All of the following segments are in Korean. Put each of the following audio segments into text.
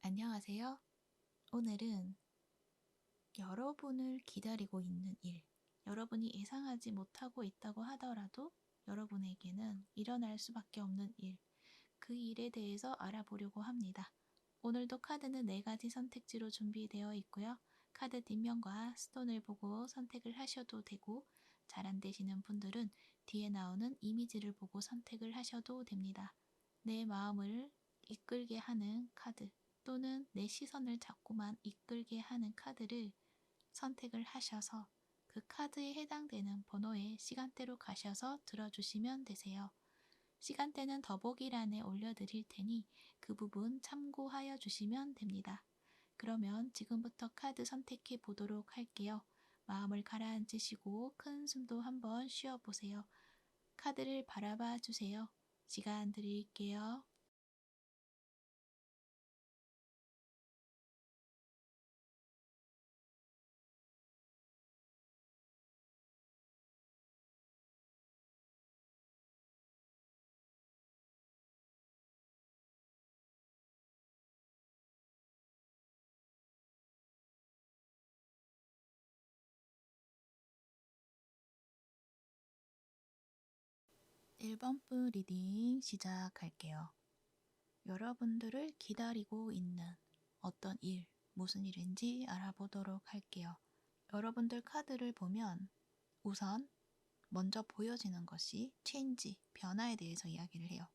안녕하세요. 오늘은 여러분을 기다리고 있는 일, 여러분이 예상하지 못하고 있다고 하더라도 여러분에게는 일어날 수밖에 없는 일, 그 일에 대해서 알아보려고 합니다. 오늘도 카드는 4가지 선택지로 준비되어 있고요. 카드 뒷면과 스톤을 보고 선택을 하셔도 되고, 잘 안 되시는 분들은 뒤에 나오는 이미지를 보고 선택을 하셔도 됩니다. 내 마음을 이끌게 하는 카드, 또는 내 시선을 자꾸만 이끌게 하는 카드를 선택을 하셔서 그 카드에 해당되는 번호의 시간대로 가셔서 들어주시면 되세요. 시간대는 더보기란에 올려드릴 테니 그 부분 참고하여 주시면 됩니다. 그러면 지금부터 카드 선택해 보도록 할게요. 마음을 가라앉히시고 큰 숨도 한번 쉬어보세요. 카드를 바라봐 주세요. 시간 드릴게요. 1번분 리딩 시작할게요. 여러분들을 기다리고 있는 어떤 일, 무슨 일인지 알아보도록 할게요. 여러분들 카드를 보면 우선 먼저 보여지는 것이 체인지, 변화에 대해서 이야기를 해요.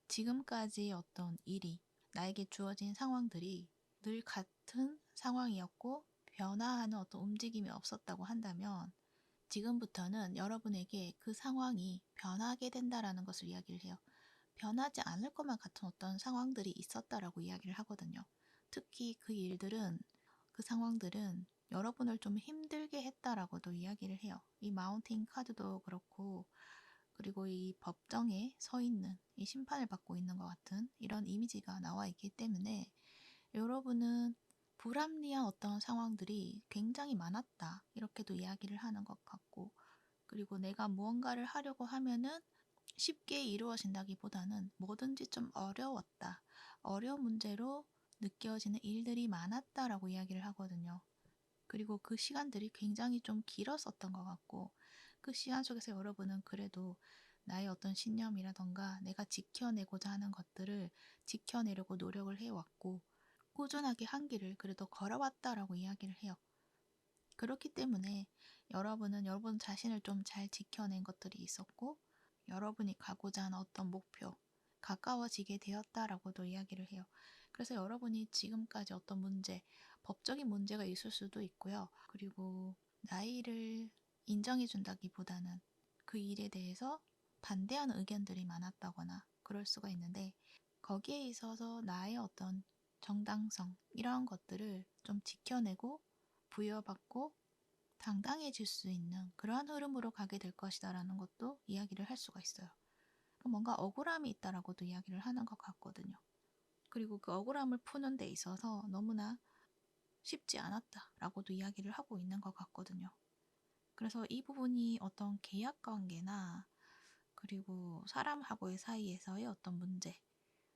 지금까지 어떤 일이, 나에게 주어진 상황들이 늘 같은 상황이었고 변화하는 어떤 움직임이 없었다고 한다면 지금부터는 여러분에게 그 상황이 변하게 된다라는 것을 이야기를 해요. 변하지 않을 것만 같은 어떤 상황들이 있었다라고 이야기를 하거든요. 특히 그 일들은, 그 상황들은 여러분을 좀 힘들게 했다라고도 이야기를 해요. 이 마운틴 카드도 그렇고, 그리고 이 법정에 서 있는, 이 심판을 받고 있는 것 같은 이런 이미지가 나와 있기 때문에 여러분은 불합리한 어떤 상황들이 굉장히 많았다, 이렇게도 이야기를 하는 것 같고, 그리고 내가 무언가를 하려고 하면은 쉽게 이루어진다기보다는 뭐든지 좀 어려웠다, 어려운 문제로 느껴지는 일들이 많았다라고 이야기를 하거든요. 그리고 그 시간들이 굉장히 좀 길었었던 것 같고, 그 시간 속에서 여러분은 그래도 나의 어떤 신념이라던가 내가 지켜내고자 하는 것들을 지켜내려고 노력을 해왔고, 꾸준하게 한 길을 그래도 걸어왔다라고 이야기를 해요. 그렇기 때문에 여러분은 여러분 자신을 좀 잘 지켜낸 것들이 있었고, 여러분이 가고자 하는 어떤 목표, 가까워지게 되었다라고도 이야기를 해요. 그래서 여러분이 지금까지 어떤 문제, 법적인 문제가 있을 수도 있고요. 그리고 나이를 인정해준다기보다는 그 일에 대해서 반대하는 의견들이 많았다거나 그럴 수가 있는데, 거기에 있어서 나의 어떤 정당성, 이러한 것들을 좀 지켜내고 부여받고 당당해질 수 있는 그러한 흐름으로 가게 될 것이다 라는 것도 이야기를 할 수가 있어요. 뭔가 억울함이 있다라고도 이야기를 하는 것 같거든요. 그리고 그 억울함을 푸는 데 있어서 너무나 쉽지 않았다라고도 이야기를 하고 있는 것 같거든요. 그래서 이 부분이 어떤 계약 관계나 그리고 사람하고의 사이에서의 어떤 문제,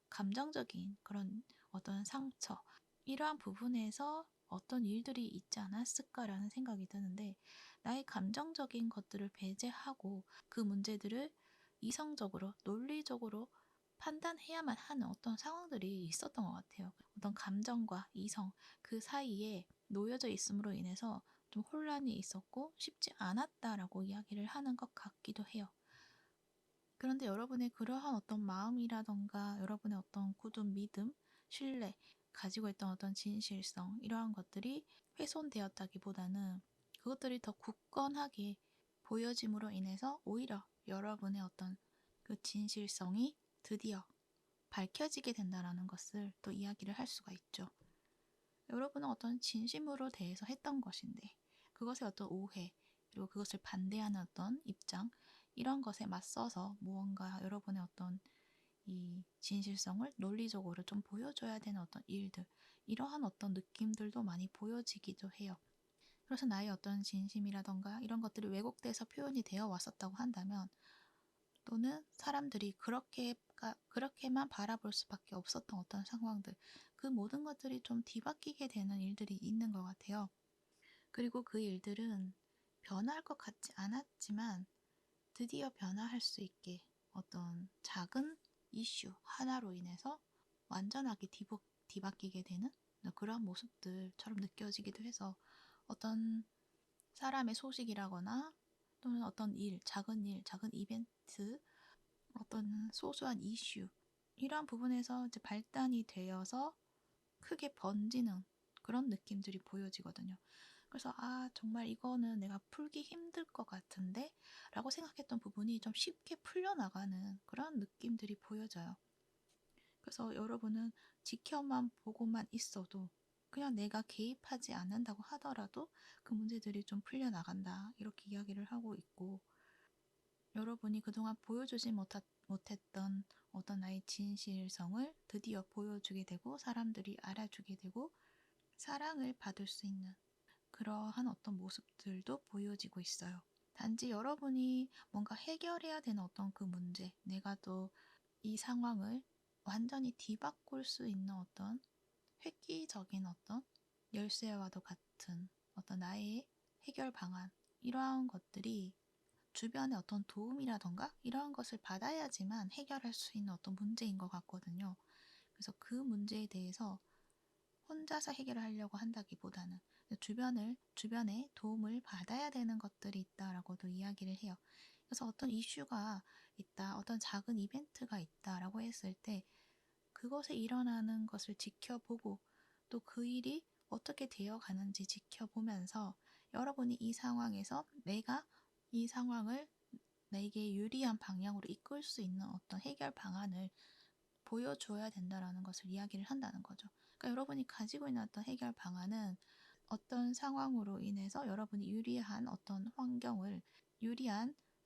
감정적인 그런 어떤 상처, 이러한 부분에서 어떤 일들이 있지 않았을까라는 생각이 드는데, 나의 감정적인 것들을 배제하고 그 문제들을 이성적으로, 논리적으로 판단해야만 하는 어떤 상황들이 있었던 것 같아요. 어떤 감정과 이성, 그 사이에 놓여져 있음으로 인해서 좀 혼란이 있었고 쉽지 않았다라고 이야기를 하는 것 같기도 해요. 그런데 여러분의 그러한 어떤 마음이라던가 여러분의 어떤 굳은 믿음, 신뢰, 가지고 있던 어떤 진실성, 이러한 것들이 훼손되었다기보다는 그것들이 더 굳건하게 보여짐으로 인해서 오히려 여러분의 어떤 그 진실성이 드디어 밝혀지게 된다는 것을 또 이야기를 할 수가 있죠. 여러분은 어떤 진심으로 대해서 했던 것인데 그것의 어떤 오해, 그리고 그것을 반대하는 어떤 입장, 이런 것에 맞서서 무언가 여러분의 어떤 이 진실성을 논리적으로 좀 보여줘야 되는 어떤 일들, 이러한 어떤 느낌들도 많이 보여지기도 해요. 그래서 나의 어떤 진심이라던가 이런 것들이 왜곡돼서 표현이 되어 왔었다고 한다면 또는 사람들이 그렇게만 바라볼 수밖에 없었던 어떤 상황들, 그 모든 것들이 좀 뒤바뀌게 되는 일들이 있는 것 같아요. 그리고 그 일들은 변할 것 같지 않았지만 드디어 변화할 수 있게 어떤 작은 이슈 하나로 인해서 완전하게 뒤바뀌게 되는 그런 모습들처럼 느껴지기도 해서 어떤 사람의 소식이라거나 또는 어떤 작은 작은 이벤트, 어떤 소소한 이슈, 이러한 부분에서 이제 발단이 되어서 크게 번지는 그런 느낌들이 보여지거든요. 그래서 정말 이거는 내가 풀기 힘들 것 같은데 라고 생각했던 부분이 좀 쉽게 풀려나가는 그런 느낌들이 보여져요. 그래서 여러분은 지켜만 보고만 있어도, 그냥 내가 개입하지 않는다고 하더라도 그 문제들이 좀 풀려나간다, 이렇게 이야기를 하고 있고, 여러분이 그동안 보여주지 못했던 어떤 나의 진실성을 드디어 보여주게 되고 사람들이 알아주게 되고 사랑을 받을 수 있는 그러한 어떤 모습들도 보여지고 있어요. 단지 여러분이 뭔가 해결해야 되는 어떤 그 문제, 내가 또 이 상황을 완전히 뒤바꿀 수 있는 어떤 획기적인 어떤 열쇠와도 같은 어떤 나의 해결 방안, 이러한 것들이 주변의 어떤 도움이라던가 이러한 것을 받아야지만 해결할 수 있는 어떤 문제인 것 같거든요. 그래서 그 문제에 대해서 혼자서 해결을 하려고 한다기보다는 주변에 도움을 받아야 되는 것들이 있다라고도 이야기를 해요. 그래서 어떤 이슈가 있다, 어떤 작은 이벤트가 있다라고 했을 때 그것에 일어나는 것을 지켜보고 또 그 일이 어떻게 되어 가는지 지켜보면서 여러분이 이 상황에서 내가 이 상황을 내게 유리한 방향으로 이끌 수 있는 어떤 해결 방안을 보여줘야 된다라는 것을 이야기를 한다는 거죠. 그러니까 여러분이 가지고 있는 어떤 해결 방안은 어떤 상황으로 인해서 여러분이 유리한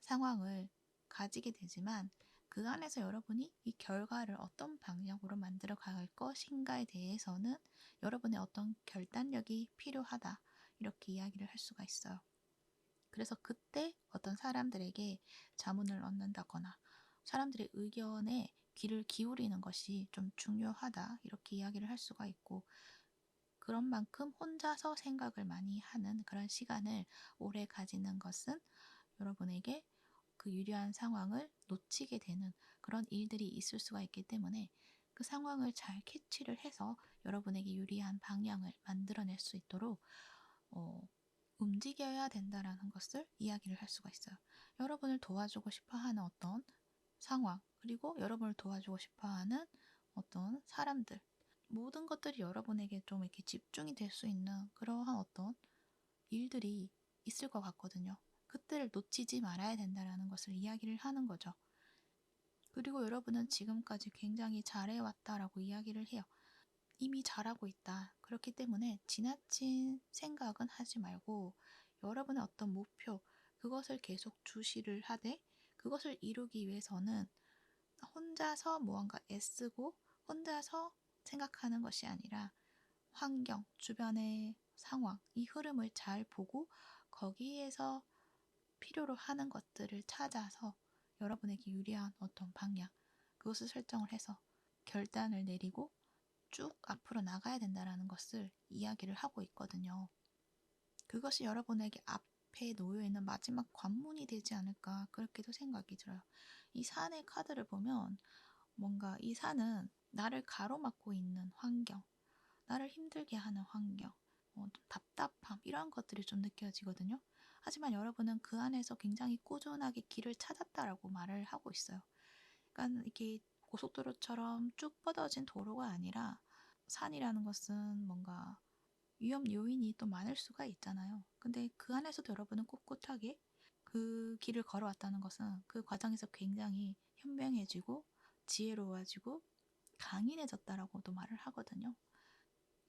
상황을 가지게 되지만 그 안에서 여러분이 이 결과를 어떤 방향으로 만들어 갈 것인가에 대해서는 여러분의 어떤 결단력이 필요하다, 이렇게 이야기를 할 수가 있어요. 그래서 그때 어떤 사람들에게 자문을 얻는다거나 사람들의 의견에 귀를 기울이는 것이 좀 중요하다, 이렇게 이야기를 할 수가 있고, 그런 만큼 혼자서 생각을 많이 하는 그런 시간을 오래 가지는 것은 여러분에게 그 유리한 상황을 놓치게 되는 그런 일들이 있을 수가 있기 때문에 그 상황을 잘 캐치를 해서 여러분에게 유리한 방향을 만들어낼 수 있도록 움직여야 된다라는 것을 이야기를 할 수가 있어요. 여러분을 도와주고 싶어 하는 어떤 상황, 그리고 여러분을 도와주고 싶어 하는 어떤 사람들, 모든 것들이 여러분에게 좀 이렇게 집중이 될 수 있는 그러한 어떤 일들이 있을 것 같거든요. 그때를 놓치지 말아야 된다라는 것을 이야기를 하는 거죠. 그리고 여러분은 지금까지 굉장히 잘해왔다라고 이야기를 해요. 이미 잘하고 있다. 그렇기 때문에 지나친 생각은 하지 말고 여러분의 어떤 목표, 그것을 계속 주시를 하되, 그것을 이루기 위해서는 혼자서 무언가 애쓰고 혼자서 생각하는 것이 아니라 환경, 주변의 상황, 이 흐름을 잘 보고 거기에서 필요로 하는 것들을 찾아서 여러분에게 유리한 어떤 방향, 그것을 설정을 해서 결단을 내리고 쭉 앞으로 나가야 된다는 것을 이야기를 하고 있거든요. 그것이 여러분에게 앞에 놓여있는 마지막 관문이 되지 않을까, 그렇게도 생각이 들어요. 이 산의 카드를 보면 뭔가 이 산은 나를 가로막고 있는 환경, 나를 힘들게 하는 환경, 좀 답답함, 이런 것들이 좀 느껴지거든요. 하지만 여러분은 그 안에서 굉장히 꾸준하게 길을 찾았다라고 말을 하고 있어요. 그러니까 이렇게 고속도로처럼 쭉 뻗어진 도로가 아니라, 산이라는 것은 뭔가 위험 요인이 또 많을 수가 있잖아요. 근데 그 안에서도 여러분은 꿋꿋하게 그 길을 걸어왔다는 것은 그 과정에서 굉장히 현명해지고 지혜로워지고 강인해졌다라고도 말을 하거든요.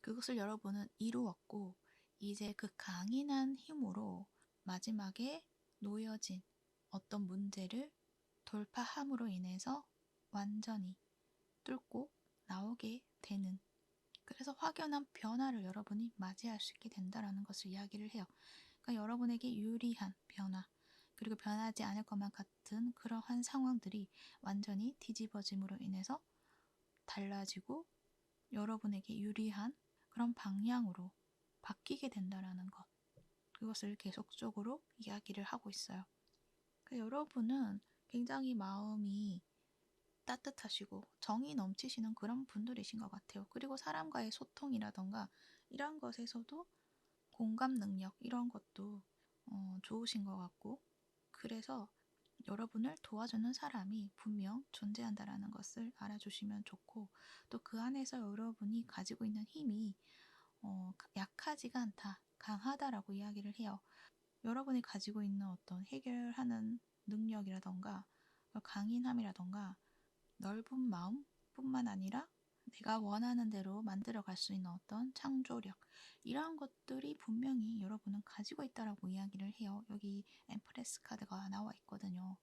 그것을 여러분은 이루었고, 이제 그 강인한 힘으로 마지막에 놓여진 어떤 문제를 돌파함으로 인해서 완전히 뚫고 나오게 되는, 그래서 확연한 변화를 여러분이 맞이할 수 있게 된다라는 것을 이야기를 해요. 그러니까 여러분에게 유리한 변화, 그리고 변하지 않을 것만 같은 그러한 상황들이 완전히 뒤집어짐으로 인해서 달라지고 여러분에게 유리한 그런 방향으로 바뀌게 된다라는 것. 그것을 계속적으로 이야기를 하고 있어요. 여러분은 굉장히 마음이 따뜻하시고 정이 넘치시는 그런 분들이신 것 같아요. 그리고 사람과의 소통이라던가 이런 것에서도 공감 능력 이런 것도 좋으신 것 같고, 그래서 여러분을 도와주는 사람이 분명 존재한다라는 것을 알아주시면 좋고, 또 그 안에서 여러분이 가지고 있는 힘이 약하지가 않다, 강하다라고 이야기를 해요. 여러분이 가지고 있는 어떤 해결하는 능력이라던가 강인함이라던가 넓은 마음뿐만 아니라 내가 원하는 대로 만들어갈 수 있는 어떤 창조력, 이러한 것들이 분명히 여러분은 가지고 있다라고 이야기를 해요. 여기 엠프레스 카드가 나와 있거든요.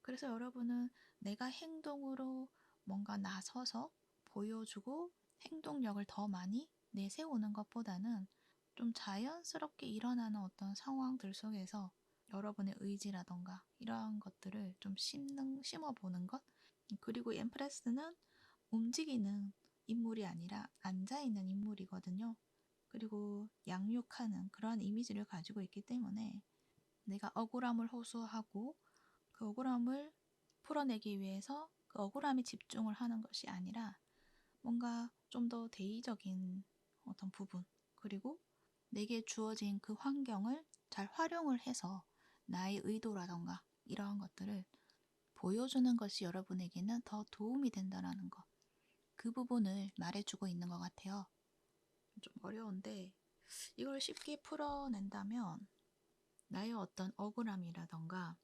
그래서 여러분은 내가 행동으로 뭔가 나서서 보여주고 행동력을 더 많이 내세우는 것보다는 좀 자연스럽게 일어나는 어떤 상황들 속에서 여러분의 의지라던가 이러한 것들을 좀 심어보는 것. 그리고 엠프레스는 움직이는 인물이 아니라 앉아있는 인물이거든요. 그리고 양육하는 그러한 이미지를 가지고 있기 때문에 내가 억울함을 호소하고 그 억울함을 풀어내기 위해서 그 억울함에 집중을 하는 것이 아니라 뭔가 좀 더 대의적인 어떤 부분, 그리고 내게 주어진 그 환경을 잘 활용을 해서 나의 의도라던가 이러한 것들을 보여주는 것이 여러분에게는 더 도움이 된다는 것. 그 부분을 말해주고 있는 것 같아요. 좀 어려운데 이걸 쉽게 풀어낸다면 나의 어떤 억울함이라던가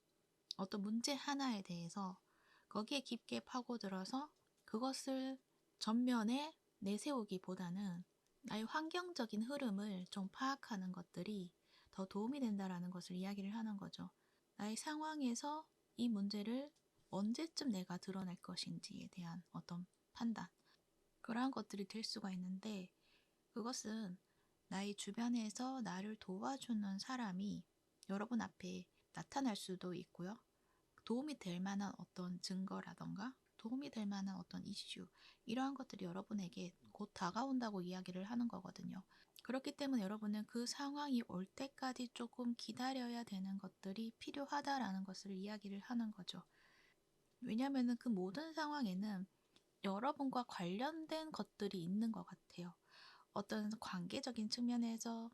어떤 문제 하나에 대해서 거기에 깊게 파고들어서 그것을 전면에 내세우기보다는 나의 환경적인 흐름을 좀 파악하는 것들이 더 도움이 된다라는 것을 이야기를 하는 거죠. 나의 상황에서 이 문제를 언제쯤 내가 드러낼 것인지에 대한 어떤 판단, 그러한 것들이 될 수가 있는데, 그것은 나의 주변에서 나를 도와주는 사람이 여러분 앞에 나타날 수도 있고요. 도움이 될 만한 어떤 증거라던가 도움이 될 만한 어떤 이슈, 이러한 것들이 여러분에게 곧 다가온다고 이야기를 하는 거거든요. 그렇기 때문에 여러분은 그 상황이 올 때까지 조금 기다려야 되는 것들이 필요하다라는 것을 이야기를 하는 거죠. 왜냐하면 그 모든 상황에는 여러분과 관련된 것들이 있는 것 같아요. 어떤 관계적인 측면에서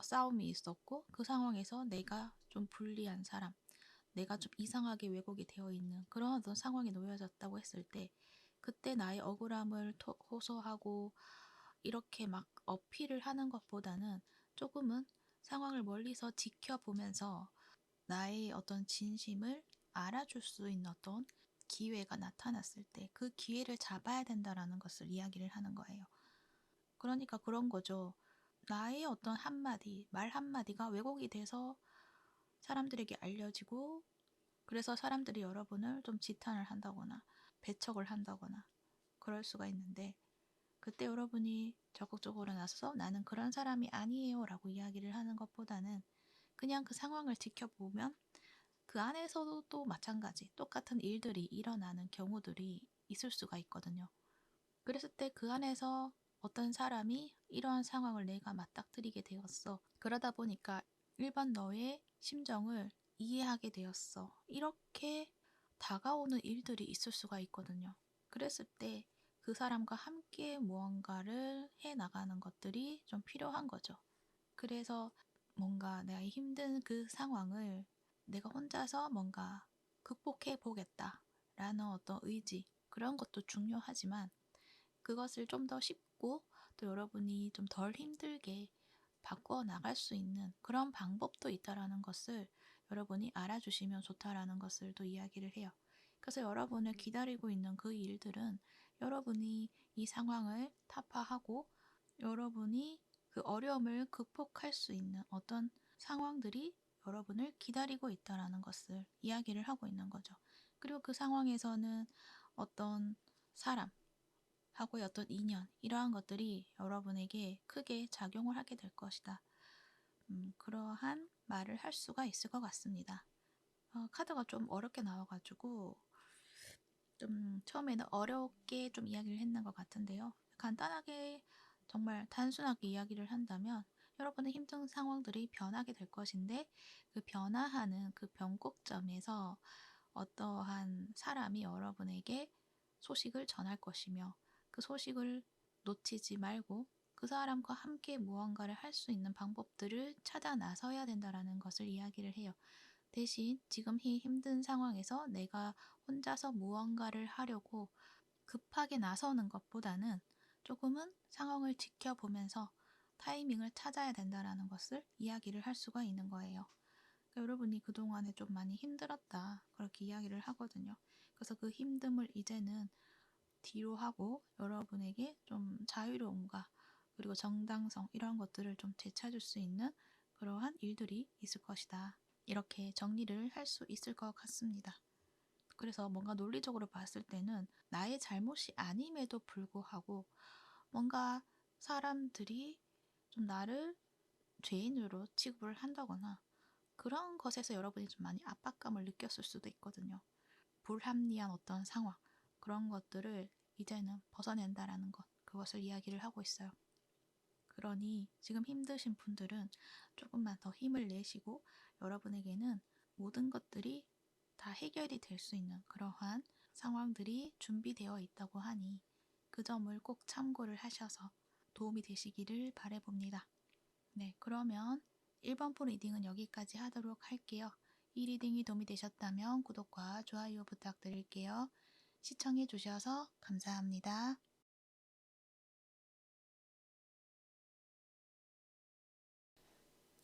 싸움이 있었고 그 상황에서 내가 좀 불리한 사람, 내가 좀 이상하게 왜곡이 되어 있는 그런 어떤 상황에 놓여졌다고 했을 때, 그때 나의 억울함을 호소하고 이렇게 막 어필을 하는 것보다는 조금은 상황을 멀리서 지켜보면서 나의 어떤 진심을 알아줄 수 있는 어떤 기회가 나타났을 때 그 기회를 잡아야 된다라는 것을 이야기를 하는 거예요. 그러니까 그런 거죠. 나의 어떤 한마디, 말 한마디가 왜곡이 돼서 사람들에게 알려지고, 그래서 사람들이 여러분을 좀 지탄을 한다거나 배척을 한다거나 그럴 수가 있는데, 그때 여러분이 적극적으로 나서서 나는 그런 사람이 아니에요 라고 이야기를 하는 것보다는 그냥 그 상황을 지켜보면 그 안에서도 또 마찬가지 똑같은 일들이 일어나는 경우들이 있을 수가 있거든요. 그랬을 때 그 안에서 어떤 사람이 이러한 상황을 내가 맞닥뜨리게 되었어. 그러다 보니까 일반 너의 심정을 이해하게 되었어. 이렇게 다가오는 일들이 있을 수가 있거든요. 그랬을 때 그 사람과 함께 무언가를 해 나가는 것들이 좀 필요한 거죠. 그래서 뭔가 내가 힘든 그 상황을 내가 혼자서 뭔가 극복해 보겠다라는 어떤 의지, 그런 것도 중요하지만 그것을 좀 더 쉽고 또 여러분이 좀 덜 힘들게 바꿔 나갈 수 있는 그런 방법도 있다라는 것을 여러분이 알아주시면 좋다라는 것을 또 이야기를 해요. 그래서 여러분을 기다리고 있는 그 일들은 여러분이 이 상황을 타파하고 여러분이 그 어려움을 극복할 수 있는 어떤 상황들이 여러분을 기다리고 있다라는 것을 이야기를 하고 있는 거죠. 그리고 그 상황에서는 어떤 사람, 하고의 어떤 인연, 이러한 것들이 여러분에게 크게 작용을 하게 될 것이다. 그러한 말을 할 수가 있을 것 같습니다. 카드가 좀 어렵게 나와가지고 좀 처음에는 어렵게 좀 이야기를 했는 것 같은데요. 간단하게 정말 단순하게 이야기를 한다면 여러분의 힘든 상황들이 변하게 될 것인데 그 변화하는 그 변곡점에서 어떠한 사람이 여러분에게 소식을 전할 것이며 그 소식을 놓치지 말고 그 사람과 함께 무언가를 할 수 있는 방법들을 찾아 나서야 된다라는 것을 이야기를 해요. 대신 지금 이 힘든 상황에서 내가 혼자서 무언가를 하려고 급하게 나서는 것보다는 조금은 상황을 지켜보면서 타이밍을 찾아야 된다라는 것을 이야기를 할 수가 있는 거예요. 그러니까 여러분이 그동안에 좀 많이 힘들었다. 그렇게 이야기를 하거든요. 그래서 그 힘듦을 이제는 뒤로 하고 여러분에게 좀 자유로움과 그리고 정당성 이런 것들을 좀 되찾을 수 있는 그러한 일들이 있을 것이다. 이렇게 정리를 할 수 있을 것 같습니다. 그래서 뭔가 논리적으로 봤을 때는 나의 잘못이 아님에도 불구하고 뭔가 사람들이 좀 나를 죄인으로 취급을 한다거나 그런 것에서 여러분이 좀 많이 압박감을 느꼈을 수도 있거든요. 불합리한 어떤 상황, 그런 것들을 이제는 벗어낸다라는 것, 그것을 이야기를 하고 있어요. 그러니 지금 힘드신 분들은 조금만 더 힘을 내시고 여러분에게는 모든 것들이 다 해결이 될 수 있는 그러한 상황들이 준비되어 있다고 하니 그 점을 꼭 참고를 하셔서 도움이 되시기를 바라봅니다. 네, 그러면 1번 부 리딩은 여기까지 하도록 할게요. 이 리딩이 도움이 되셨다면 구독과 좋아요 부탁드릴게요. 시청해 주셔서 감사합니다.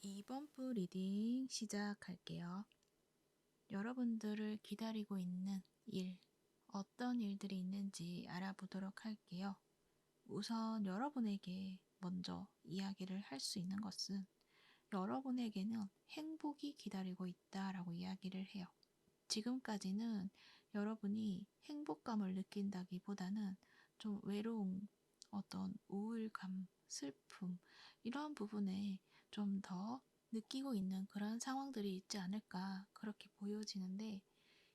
2번 부 리딩 시작할게요. 여러분들을 기다리고 있는 일, 어떤 일들이 있는지 알아보도록 할게요. 우선 여러분에게 먼저 이야기를 할 수 있는 것은 여러분에게는 행복이 기다리고 있다라고 이야기를 해요. 지금까지는 여러분이 행복감을 느낀다기보다는 좀 외로움, 어떤 우울감, 슬픔 이런 부분에 좀 더 느끼고 있는 그런 상황들이 있지 않을까 그렇게 보여지는데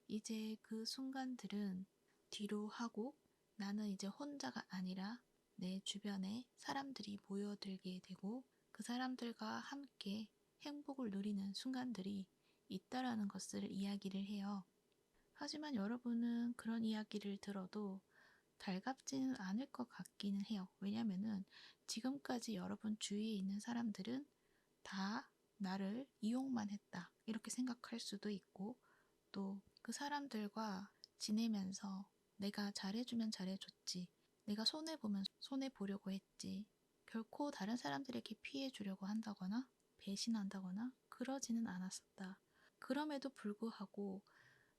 이제 그 순간들은 뒤로 하고 나는 이제 혼자가 아니라 내 주변에 사람들이 모여들게 되고 그 사람들과 함께 행복을 누리는 순간들이 있다라는 것을 이야기를 해요. 하지만 여러분은 그런 이야기를 들어도 달갑지는 않을 것 같기는 해요. 왜냐면은 지금까지 여러분 주위에 있는 사람들은 다 나를 이용만 했다. 이렇게 생각할 수도 있고 또 그 사람들과 지내면서 내가 잘해주면 잘해줬지. 내가 손해보면 손해보려고 했지. 결코 다른 사람들에게 피해주려고 한다거나 배신한다거나 그러지는 않았었다. 그럼에도 불구하고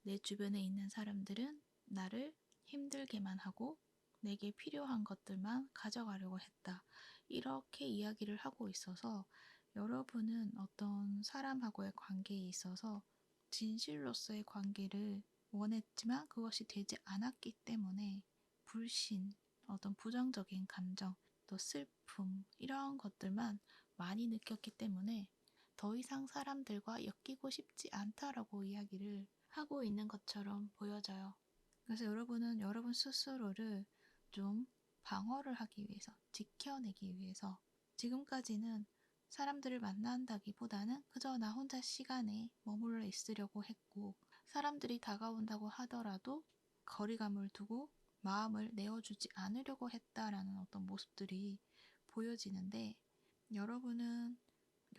내 주변에 있는 사람들은 나를 힘들게만 하고 내게 필요한 것들만 가져가려고 했다. 이렇게 이야기를 하고 있어서 여러분은 어떤 사람하고의 관계에 있어서 진실로서의 관계를 원했지만 그것이 되지 않았기 때문에 불신, 어떤 부정적인 감정, 또 슬픔 이런 것들만 많이 느꼈기 때문에 더 이상 사람들과 엮이고 싶지 않다라고 이야기를 하고 있는 것처럼 보여져요. 그래서 여러분은 여러분 스스로를 좀 방어를 하기 위해서, 지켜내기 위해서 지금까지는 사람들을 만난다기보다는 그저 나 혼자 시간에 머물러 있으려고 했고 사람들이 다가온다고 하더라도 거리감을 두고 마음을 내어주지 않으려고 했다라는 어떤 모습들이 보여지는데 여러분은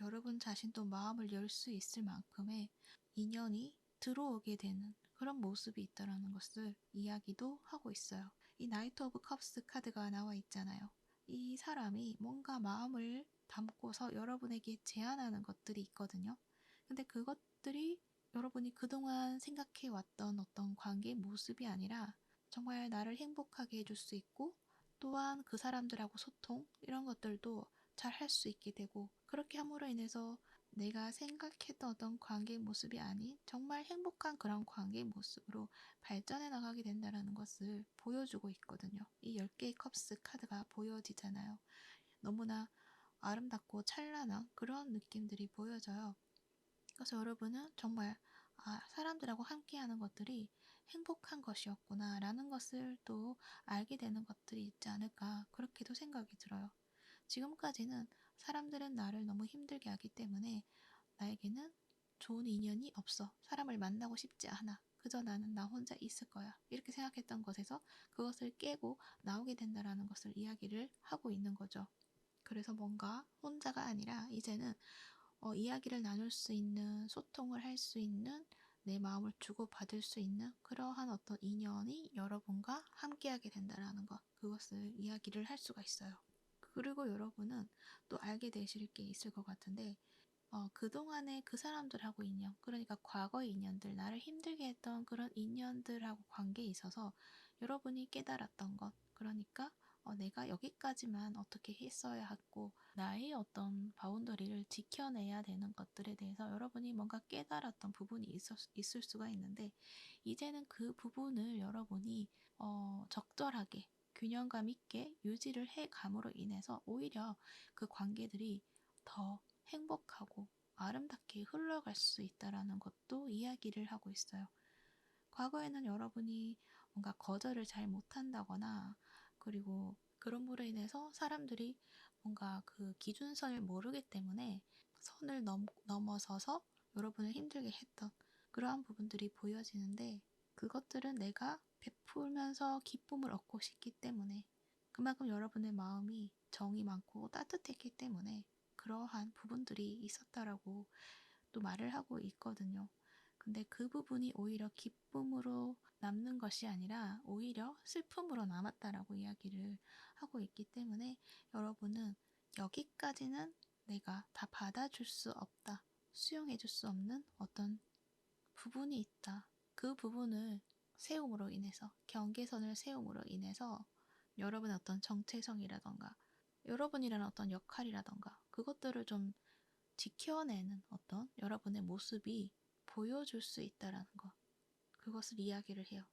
여러분 자신도 마음을 열 수 있을 만큼의 인연이 들어오게 되는 그런 모습이 있다라는 것을 이야기도 하고 있어요. 이 나이트 오브 컵스 카드가 나와 있잖아요. 이 사람이 뭔가 마음을 담고서 여러분에게 제안하는 것들이 있거든요. 근데 그것들이 여러분이 그동안 생각해왔던 어떤 관계의 모습이 아니라 정말 나를 행복하게 해줄 수 있고 또한 그 사람들하고 소통 이런 것들도 잘 할 수 있게 되고 그렇게 함으로 인해서 내가 생각했던 어떤 관계의 모습이 아닌 정말 행복한 그런 관계의 모습으로 발전해 나가게 된다는 것을 보여주고 있거든요. 이 10개의 컵스 카드가 보여지잖아요. 너무나 아름답고 찬란한 그런 느낌들이 보여져요. 그래서 여러분은 정말 아, 사람들하고 함께하는 것들이 행복한 것이었구나라는 것을 또 알게 되는 것들이 있지 않을까 그렇게도 생각이 들어요. 지금까지는 사람들은 나를 너무 힘들게 하기 때문에 나에게는 좋은 인연이 없어. 사람을 만나고 싶지 않아. 그저 나는 나 혼자 있을 거야. 이렇게 생각했던 것에서 그것을 깨고 나오게 된다라는 것을 이야기를 하고 있는 거죠. 그래서 뭔가 혼자가 아니라 이제는 이야기를 나눌 수 있는, 소통을 할 수 있는, 내 마음을 주고받을 수 있는 그러한 어떤 인연이 여러분과 함께하게 된다라는 것, 그것을 이야기를 할 수가 있어요. 그리고 여러분은 또 알게 되실 게 있을 것 같은데, 그동안에 그 사람들하고 인연, 그러니까 과거의 인연들, 나를 힘들게 했던 그런 인연들하고 관계에 있어서 여러분이 깨달았던 것, 그러니까 내가 여기까지만 어떻게 했어야 했고, 나의 어떤 바운더리를 지켜내야 되는 것들에 대해서 여러분이 뭔가 깨달았던 부분이 있을 수가 있는데, 이제는 그 부분을 여러분이 적절하게 균형감 있게 유지를 해 감으로 인해서 오히려 그 관계들이 더 행복하고 아름답게 흘러갈 수 있다라는 것도 이야기를 하고 있어요. 과거에는 여러분이 뭔가 거절을 잘 못한다거나 그리고 그런 으로 인해서 사람들이 뭔가 그 기준선을 모르기 때문에 선을 넘어서서 여러분을 힘들게 했던 그러한 부분들이 보여지는데, 그것들은 내가 베풀면서 기쁨을 얻고 싶기 때문에, 그만큼 여러분의 마음이 정이 많고 따뜻했기 때문에 그러한 부분들이 있었다라고 또 말을 하고 있거든요. 근데 그 부분이 오히려 기쁨으로 남는 것이 아니라 오히려 슬픔으로 남았다라고 이야기를 하고 있기 때문에, 여러분은 여기까지는 내가 다 받아줄 수 없다, 수용해줄 수 없는 어떤 부분이 있다. 그 부분을 세움으로 인해서, 경계선을 세움으로 인해서 여러분의 어떤 정체성이라던가 여러분이라는 어떤 역할이라던가 그것들을 좀 지켜내는 어떤 여러분의 모습이 보여줄 수 있다라는 것, 그것을 이야기를 해요.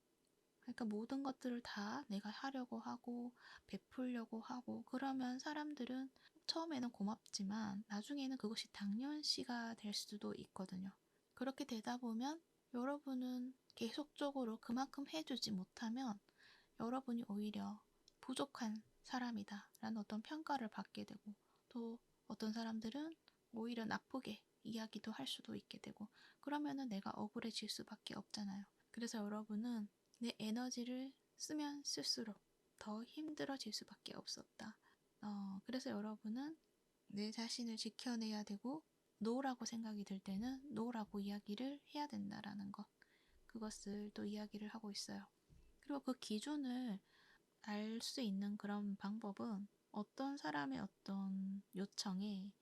그러니까 모든 것들을 다 내가 하려고 하고 베풀려고 하고 그러면 사람들은 처음에는 고맙지만 나중에는 그것이 당연시가 될 수도 있거든요. 그렇게 되다 보면 여러분은 계속적으로 그만큼 해주지 못하면 여러분이 오히려 부족한 사람이다 라는 어떤 평가를 받게 되고, 또 어떤 사람들은 오히려 나쁘게 이야기도 할 수도 있게 되고, 그러면은 내가 억울해질 수밖에 없잖아요. 그래서 여러분은 내 에너지를 쓰면 쓸수록 더 힘들어질 수밖에 없었다. 그래서 여러분은 내 자신을 지켜내야 되고, 노라고 생각이 들 때는 노라고 이야기를 해야 된다라는 것, 그것을 또 이야기를 하고 있어요. 그리고 그 기준을 알 수 있는 그런 방법은 어떤 사람의 어떤 요청에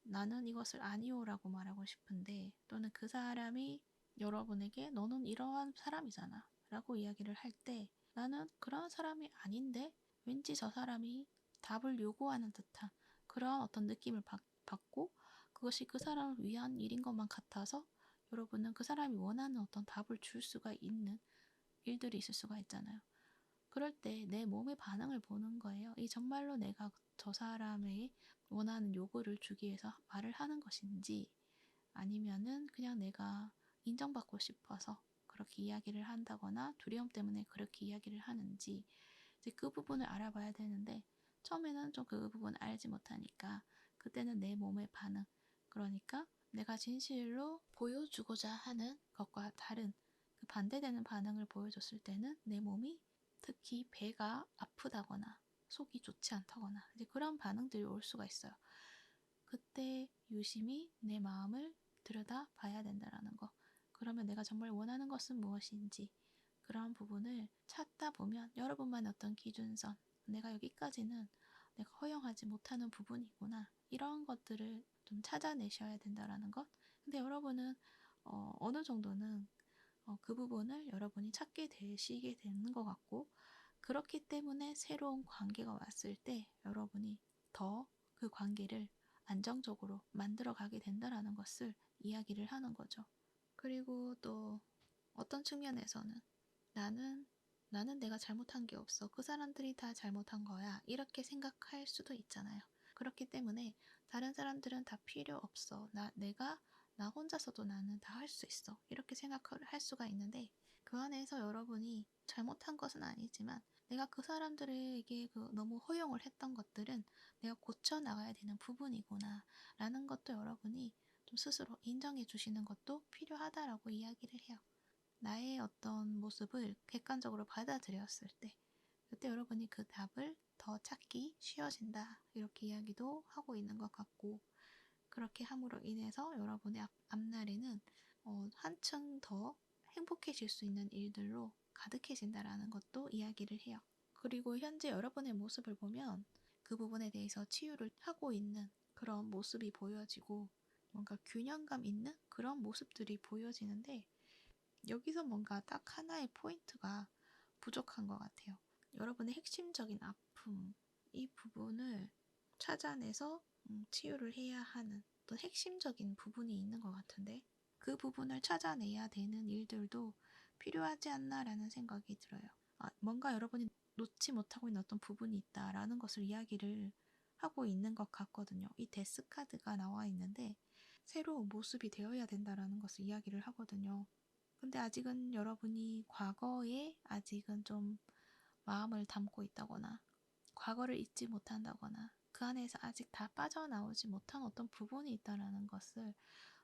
나는 이것을 아니오라고 말하고 싶은데, 또는 그 사람이 여러분에게 너는 이러한 사람이잖아 라고 이야기를 할 때, 나는 그런 사람이 아닌데 왠지 저 사람이 답을 요구하는 듯한 그런 어떤 느낌을 받고, 그것이 그 사람을 위한 일인 것만 같아서 여러분은 그 사람이 원하는 어떤 답을 줄 수가 있는 일들이 있을 수가 있잖아요. 그럴 때 내 몸의 반응을 보는 거예요. 이 정말로 내가 저 사람의 원하는 요구를 주기 위해서 말을 하는 것인지, 아니면은 그냥 내가 인정받고 싶어서 그렇게 이야기를 한다거나 두려움 때문에 그렇게 이야기를 하는지, 이제 그 부분을 알아봐야 되는데, 처음에는 좀 그 부분 알지 못하니까 그때는 내 몸의 반응, 그러니까 내가 진실로 보여주고자 하는 것과 다른 그 반대되는 반응을 보여줬을 때는 내 몸이, 특히 배가 아프다거나 속이 좋지 않다거나 이제 그런 반응들이 올 수가 있어요. 그때 유심히 내 마음을 들여다 봐야 된다라는 거. 그러면 내가 정말 원하는 것은 무엇인지 그런 부분을 찾다 보면 여러분만의 어떤 기준선, 내가 여기까지는 내가 허용하지 못하는 부분이구나, 이런 것들을 좀 찾아내셔야 된다라는 것. 근데 여러분은 어느 정도는 그 부분을 여러분이 찾게 되시게 되는 것 같고, 그렇기 때문에 새로운 관계가 왔을 때 여러분이 더 그 관계를 안정적으로 만들어 가게 된다라는 것을 이야기를 하는 거죠. 그리고 또 어떤 측면에서는 나는 내가 잘못한 게 없어, 그 사람들이 다 잘못한 거야, 이렇게 생각할 수도 있잖아요. 그렇기 때문에 다른 사람들은 다 필요 없어, 내가 나 혼자서도 나는 다 할 수 있어. 이렇게 생각을 할 수가 있는데 그 안에서 여러분이 잘못한 것은 아니지만 내가 그 사람들에게 너무 허용을 했던 것들은 내가 고쳐 나가야 되는 부분이구나 라는 것도 여러분이 좀 스스로 인정해 주시는 것도 필요하다라고 이야기를 해요. 나의 어떤 모습을 객관적으로 받아들였을 때 그때 여러분이 그 답을 더 찾기 쉬워진다 이렇게 이야기도 하고 있는 것 같고 그렇게 함으로 인해서 여러분의 앞날에는 한층 더 행복해질 수 있는 일들로 가득해진다라는 것도 이야기를 해요. 그리고 현재 여러분의 모습을 보면 그 부분에 대해서 치유를 하고 있는 그런 모습이 보여지고 뭔가 균형감 있는 그런 모습들이 보여지는데 여기서 뭔가 딱 하나의 포인트가 부족한 것 같아요. 여러분의 핵심적인 아픔, 이 부분을 찾아내서 치유를 해야 하는 어떤 핵심적인 부분이 있는 것 같은데 그 부분을 찾아내야 되는 일들도 필요하지 않나라는 생각이 들어요. 뭔가 여러분이 놓지 못하고 있는 어떤 부분이 있다라는 것을 이야기를 하고 있는 것 같거든요. 이 데스 카드가 나와 있는데 새로운 모습이 되어야 된다라는 것을 이야기를 하거든요. 근데 아직은 여러분이 과거에 아직은 좀 마음을 담고 있다거나 과거를 잊지 못한다거나 그 안에서 아직 다 빠져나오지 못한 어떤 부분이 있다라는 것을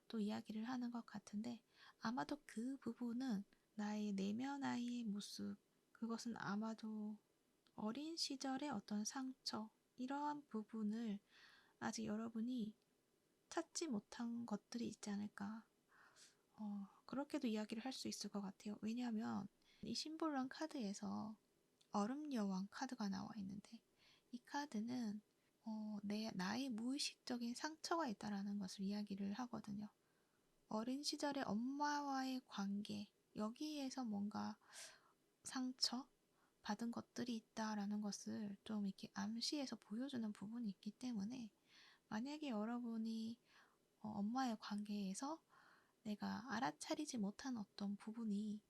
또 이야기를 하는 것 같은데 아마도 그 부분은 나의 내면의 모습 그것은 아마도 어린 시절의 어떤 상처 이러한 부분을 아직 여러분이 찾지 못한 것들이 있지 않을까 그렇게도 이야기를 할 수 있을 것 같아요. 왜냐하면 이 심볼런 카드에서 얼음 여왕 카드가 나와 있는데 이 카드는 나의 무의식적인 상처가 있다라는 것을 이야기를 하거든요. 어린 시절의 엄마와의 관계 여기에서 뭔가 상처 받은 것들이 있다라는 것을 좀 이렇게 암시해서 보여주는 부분이 있기 때문에 만약에 여러분이 엄마의 관계에서 내가 알아차리지 못한 어떤 부분이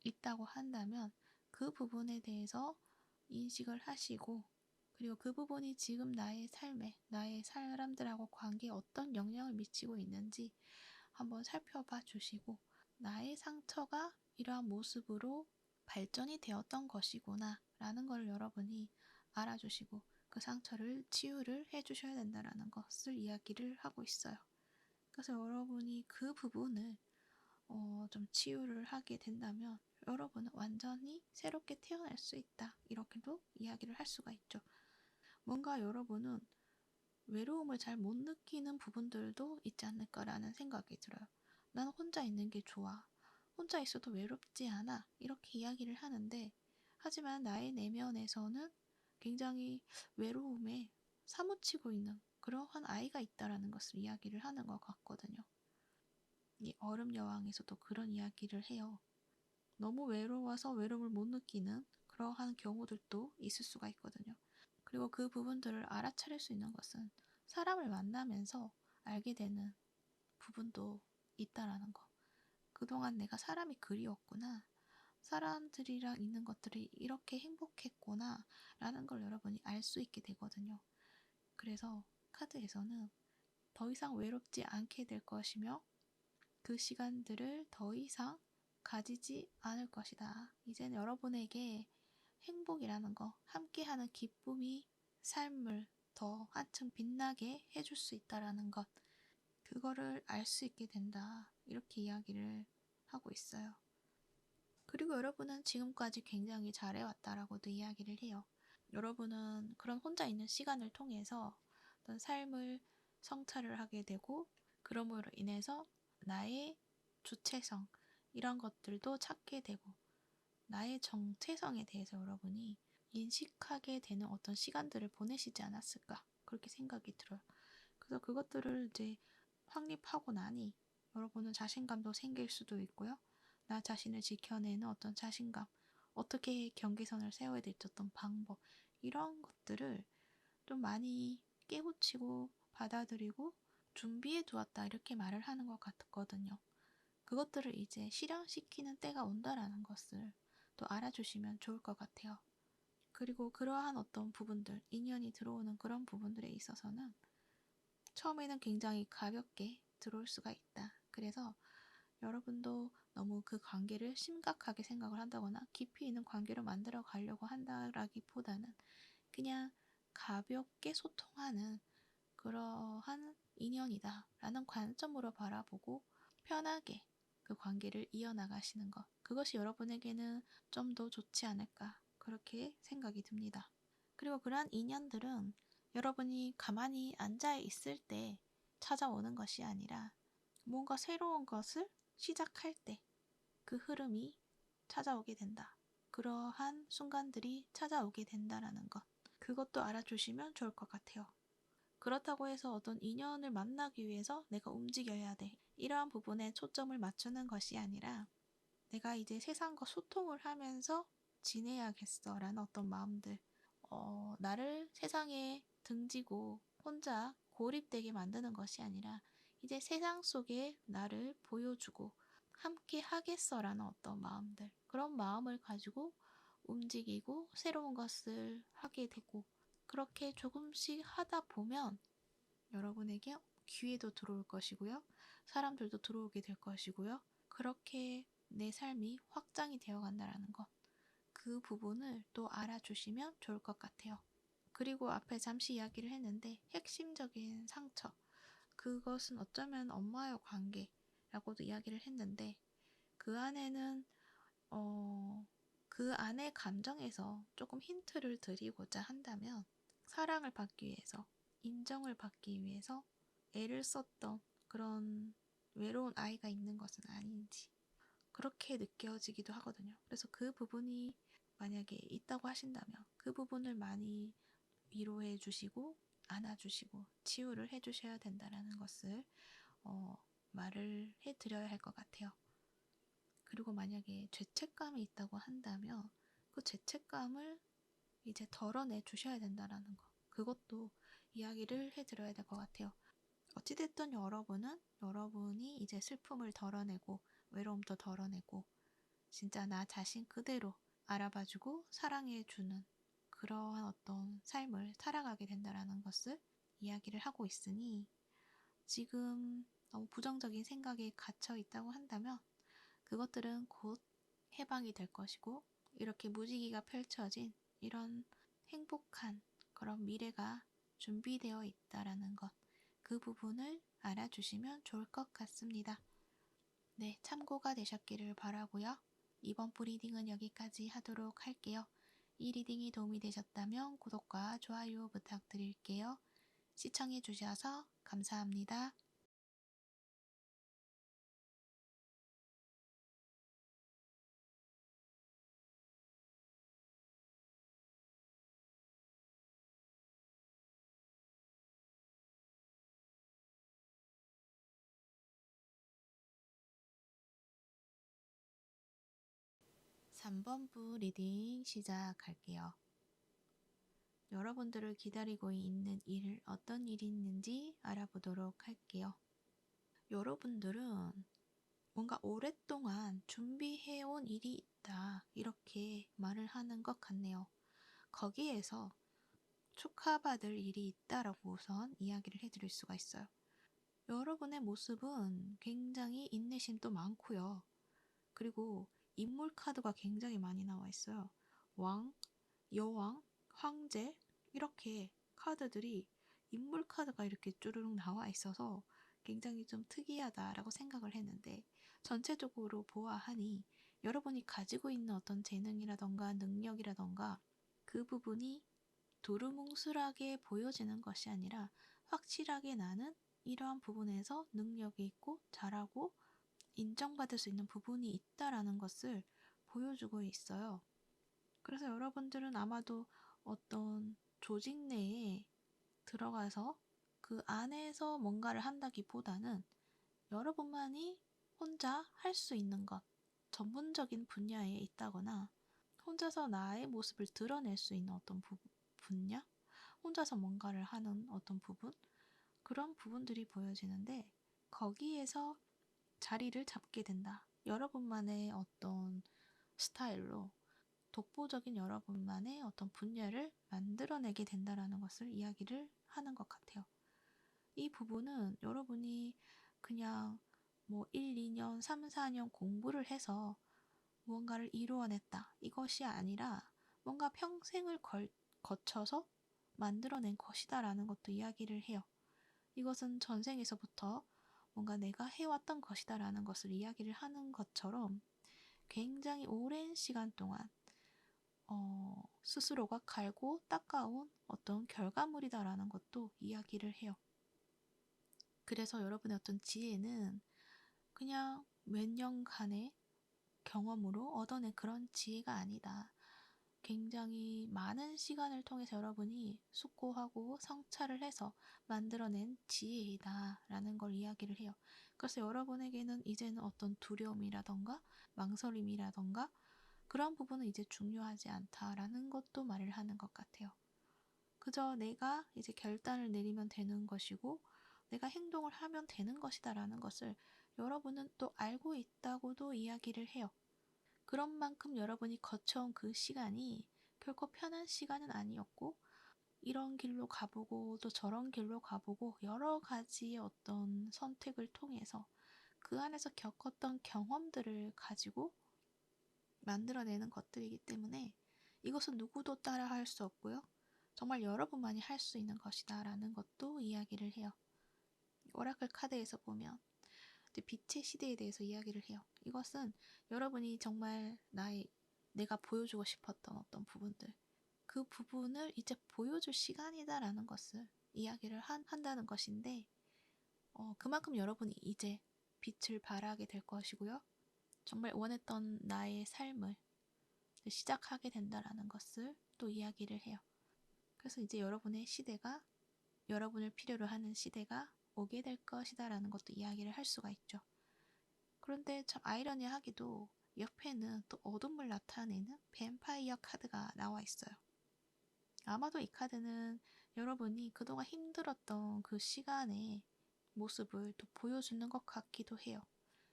있다고 한다면 그 부분에 대해서 인식을 하시고 그리고 그 부분이 지금 나의 삶에 나의 사람들하고 관계에 어떤 영향을 미치고 있는지 한번 살펴봐 주시고 나의 상처가 이러한 모습으로 발전이 되었던 것이구나 라는 걸 여러분이 알아주시고 그 상처를 치유를 해주셔야 된다라는 것을 이야기를 하고 있어요. 그래서 여러분이 그 부분을 좀 치유를 하게 된다면 여러분은 완전히 새롭게 태어날 수 있다. 이렇게도 이야기를 할 수가 있죠. 뭔가 여러분은 외로움을 잘 못 느끼는 부분들도 있지 않을까라는 생각이 들어요. 난 혼자 있는 게 좋아. 혼자 있어도 외롭지 않아. 이렇게 이야기를 하는데 하지만 나의 내면에서는 굉장히 외로움에 사무치고 있는 그러한 아이가 있다라는 것을 이야기를 하는 것 같거든요. 이 얼음 여왕에서도 그런 이야기를 해요. 너무 외로워서 외로움을 못 느끼는 그러한 경우들도 있을 수가 있거든요. 그리고 그 부분들을 알아차릴 수 있는 것은 사람을 만나면서 알게 되는 부분도 있다라는 거. 그동안 내가 사람이 그리웠구나. 사람들이랑 있는 것들이 이렇게 행복했구나. 라는 걸 여러분이 알 수 있게 되거든요. 그래서 카드에서는 더 이상 외롭지 않게 될 것이며 그 시간들을 더 이상 가지지 않을 것이다. 이제는 여러분에게 행복이라는 거, 함께하는 기쁨이 삶을 더 한층 빛나게 해줄 수 있다라는 것, 그거를 알 수 있게 된다. 이렇게 이야기를 하고 있어요. 그리고 여러분은 지금까지 굉장히 잘해왔다라고도 이야기를 해요. 여러분은 그런 혼자 있는 시간을 통해서 어떤 삶을 성찰을 하게 되고 그러므로 인해서 나의 주체성 이런 것들도 찾게 되고 나의 정체성에 대해서 여러분이 인식하게 되는 어떤 시간들을 보내시지 않았을까 그렇게 생각이 들어요. 그래서 그것들을 이제 확립하고 나니 여러분은 자신감도 생길 수도 있고요. 나 자신을 지켜내는 어떤 자신감, 어떻게 경계선을 세워야 될지 어떤 방법 이런 것들을 좀 많이 깨우치고 받아들이고 준비해 두었다 이렇게 말을 하는 것 같거든요. 그것들을 이제 실현시키는 때가 온다라는 것을 또 알아주시면 좋을 것 같아요. 그리고 그러한 어떤 부분들, 인연이 들어오는 그런 부분들에 있어서는 처음에는 굉장히 가볍게 들어올 수가 있다. 그래서 여러분도 너무 그 관계를 심각하게 생각을 한다거나 깊이 있는 관계로 만들어 가려고 한다라기보다는 그냥 가볍게 소통하는 그러한 인연이다라는 관점으로 바라보고 편하게 그 관계를 이어나가시는 것. 그것이 여러분에게는 좀 더 좋지 않을까. 그렇게 생각이 듭니다. 그리고 그러한 인연들은 여러분이 가만히 앉아 있을 때 찾아오는 것이 아니라 뭔가 새로운 것을 시작할 때 그 흐름이 찾아오게 된다. 그러한 순간들이 찾아오게 된다라는 것. 그것도 알아주시면 좋을 것 같아요. 그렇다고 해서 어떤 인연을 만나기 위해서 내가 움직여야 돼. 이러한 부분에 초점을 맞추는 것이 아니라 내가 이제 세상과 소통을 하면서 지내야겠어 라는 어떤 마음들. 나를 세상에 등지고 혼자 고립되게 만드는 것이 아니라 이제 세상 속에 나를 보여주고 함께 하겠어라는 어떤 마음들. 그런 마음을 가지고 움직이고 새로운 것을 하게 되고 그렇게 조금씩 하다 보면 여러분에게 기회도 들어올 것이고요. 사람들도 들어오게 될 것이고요. 그렇게 내 삶이 확장이 되어 간다라는 것. 그 부분을 또 알아주시면 좋을 것 같아요. 그리고 앞에 잠시 이야기를 했는데 핵심적인 상처. 그것은 어쩌면 엄마와의 관계라고도 이야기를 했는데 그 안에는 그 안의 감정에서 조금 힌트를 드리고자 한다면 사랑을 받기 위해서 인정을 받기 위해서 애를 썼던 그런 외로운 아이가 있는 것은 아닌지 그렇게 느껴지기도 하거든요. 그래서 그 부분이 만약에 있다고 하신다면 그 부분을 많이 위로해 주시고 안아주시고 치유를 해 주셔야 된다는 것을 말을 해드려야 할 것 같아요. 그리고 만약에 죄책감이 있다고 한다면 그 죄책감을 이제 덜어내 주셔야 된다는 거. 그것도 이야기를 해드려야 될 것 같아요. 어찌됐든 여러분은 여러분이 이제 슬픔을 덜어내고 외로움도 덜어내고 진짜 나 자신 그대로 알아봐주고 사랑해주는 그러한 어떤 삶을 살아가게 된다는 것을 이야기를 하고 있으니 지금 너무 부정적인 생각에 갇혀 있다고 한다면 그것들은 곧 해방이 될 것이고 이렇게 무지개가 펼쳐진 이런 행복한 그런 미래가 준비되어 있다라는 것. 그 부분을 알아주시면 좋을 것 같습니다. 네, 참고가 되셨기를 바라고요. 이번 브리딩은 여기까지 하도록 할게요. 이 리딩이 도움이 되셨다면 구독과 좋아요 부탁드릴게요. 시청해주셔서 감사합니다. 3번부 리딩 시작할게요. 여러분들을 기다리고 있는 일, 어떤 일이 있는지 알아보도록 할게요. 여러분들은 뭔가 오랫동안 준비해온 일이 있다. 이렇게 말을 하는 것 같네요. 거기에서 축하받을 일이 있다라고 우선 이야기를 해드릴 수가 있어요. 여러분의 모습은 굉장히 인내심도 많고요. 그리고 인물 카드가 굉장히 많이 나와 있어요. 왕, 여왕, 황제 이렇게 카드들이 인물 카드가 이렇게 쭈르륵 나와 있어서 굉장히 좀 특이하다라고 생각을 했는데 전체적으로 보아하니 여러분이 가지고 있는 어떤 재능이라던가 능력이라던가 그 부분이 두루뭉술하게 보여지는 것이 아니라 확실하게 나는 이러한 부분에서 능력이 있고 잘하고 인정받을 수 있는 부분이 있다라는 것을 보여주고 있어요. 그래서 여러분들은 아마도 어떤 조직 내에 들어가서 그 안에서 뭔가를 한다기보다는 여러분만이 혼자 할 수 있는 것, 전문적인 분야에 있다거나 혼자서 나의 모습을 드러낼 수 있는 어떤 분야? 혼자서 뭔가를 하는 어떤 부분? 그런 부분들이 보여지는데 거기에서 자리를 잡게 된다. 여러분만의 어떤 스타일로 독보적인 여러분만의 어떤 분야를 만들어내게 된다라는 것을 이야기를 하는 것 같아요. 이 부분은 여러분이 그냥 뭐 1, 2년, 3, 4년 공부를 해서 무언가를 이루어냈다. 이것이 아니라 뭔가 평생을 거쳐서 만들어낸 것이다라는 것도 이야기를 해요. 이것은 전생에서부터 뭔가 내가 해왔던 것이다라는 것을 이야기를 하는 것처럼 굉장히 오랜 시간 동안 스스로가 갈고 닦아온 어떤 결과물이다라는 것도 이야기를 해요. 그래서 여러분의 어떤 지혜는 그냥 몇 년간의 경험으로 얻어낸 그런 지혜가 아니다. 굉장히 많은 시간을 통해서 여러분이 숙고하고 성찰을 해서 만들어낸 지혜이다라는 걸 이야기를 해요. 그래서 여러분에게는 이제는 어떤 두려움이라던가 망설임이라던가 그런 부분은 이제 중요하지 않다라는 것도 말을 하는 것 같아요. 그저 내가 이제 결단을 내리면 되는 것이고 내가 행동을 하면 되는 것이다라는 것을 여러분은 또 알고 있다고도 이야기를 해요. 그런 만큼 여러분이 거쳐온 그 시간이 결코 편한 시간은 아니었고 이런 길로 가보고 또 저런 길로 가보고 여러 가지의 어떤 선택을 통해서 그 안에서 겪었던 경험들을 가지고 만들어내는 것들이기 때문에 이것은 누구도 따라할 수 없고요. 정말 여러분만이 할 수 있는 것이다 라는 것도 이야기를 해요. 오라클 카드에서 보면 빛의 시대에 대해서 이야기를 해요. 이것은 여러분이 정말 내가 보여주고 싶었던 어떤 부분들, 그 부분을 이제 보여줄 시간이다라는 것을 이야기를 한다는 것인데, 그만큼 여러분이 이제 빛을 발하게 될 것이고요. 정말 원했던 나의 삶을 시작하게 된다라는 것을 또 이야기를 해요. 그래서 이제 여러분의 시대가, 여러분을 필요로 하는 시대가 오게 될 것이다라는 것도 이야기를 할 수가 있죠. 그런데 참 아이러니하게도 옆에는 또 어둠을 나타내는 뱀파이어 카드가 나와 있어요. 아마도 이 카드는 여러분이 그동안 힘들었던 그 시간의 모습을 또 보여주는 것 같기도 해요.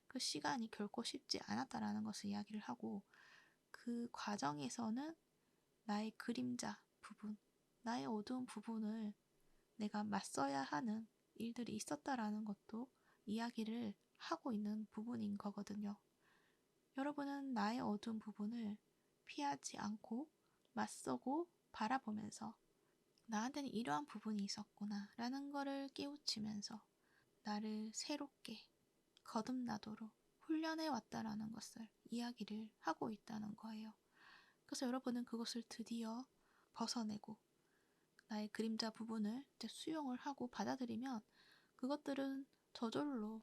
그 시간이 결코 쉽지 않았다라는 것을 이야기를 하고 그 과정에서는 나의 그림자 부분, 나의 어두운 부분을 내가 맞서야 하는 일들이 있었다라는 것도 이야기를 하고 있는 부분인 거거든요. 여러분은 나의 어두운 부분을 피하지 않고 맞서고 바라보면서 나한테는 이러한 부분이 있었구나 라는 거를 깨우치면서 나를 새롭게 거듭나도록 훈련해 왔다라는 것을 이야기를 하고 있다는 거예요. 그래서 여러분은 그것을 드디어 벗어내고 나의 그림자 부분을 이제 수용을 하고 받아들이면 그것들은 저절로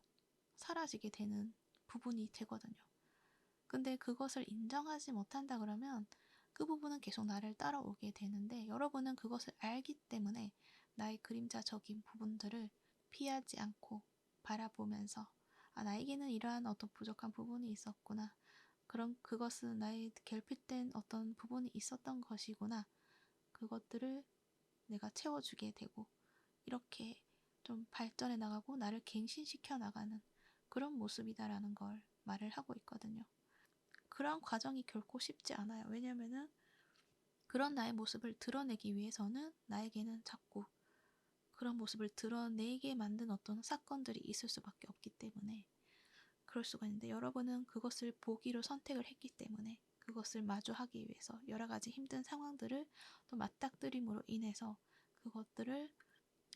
사라지게 되는 부분이 되거든요. 근데 그것을 인정하지 못한다 그러면 그 부분은 계속 나를 따라오게 되는데 여러분은 그것을 알기 때문에 나의 그림자적인 부분들을 피하지 않고 바라보면서 나에게는 이러한 어떤 부족한 부분이 있었구나. 그럼 그것은 나의 결핍된 어떤 부분이 있었던 것이구나. 그것들을 내가 채워주게 되고 이렇게 좀 발전해 나가고 나를 갱신시켜 나가는 그런 모습이다라는 걸 말을 하고 있거든요. 그런 과정이 결코 쉽지 않아요. 왜냐면은 그런 나의 모습을 드러내기 위해서는 나에게는 자꾸 그런 모습을 드러내게 만든 어떤 사건들이 있을 수밖에 없기 때문에 그럴 수가 있는데 여러분은 그것을 보기로 선택을 했기 때문에 그것을 마주하기 위해서 여러 가지 힘든 상황들을 또 맞닥뜨림으로 인해서 그것들을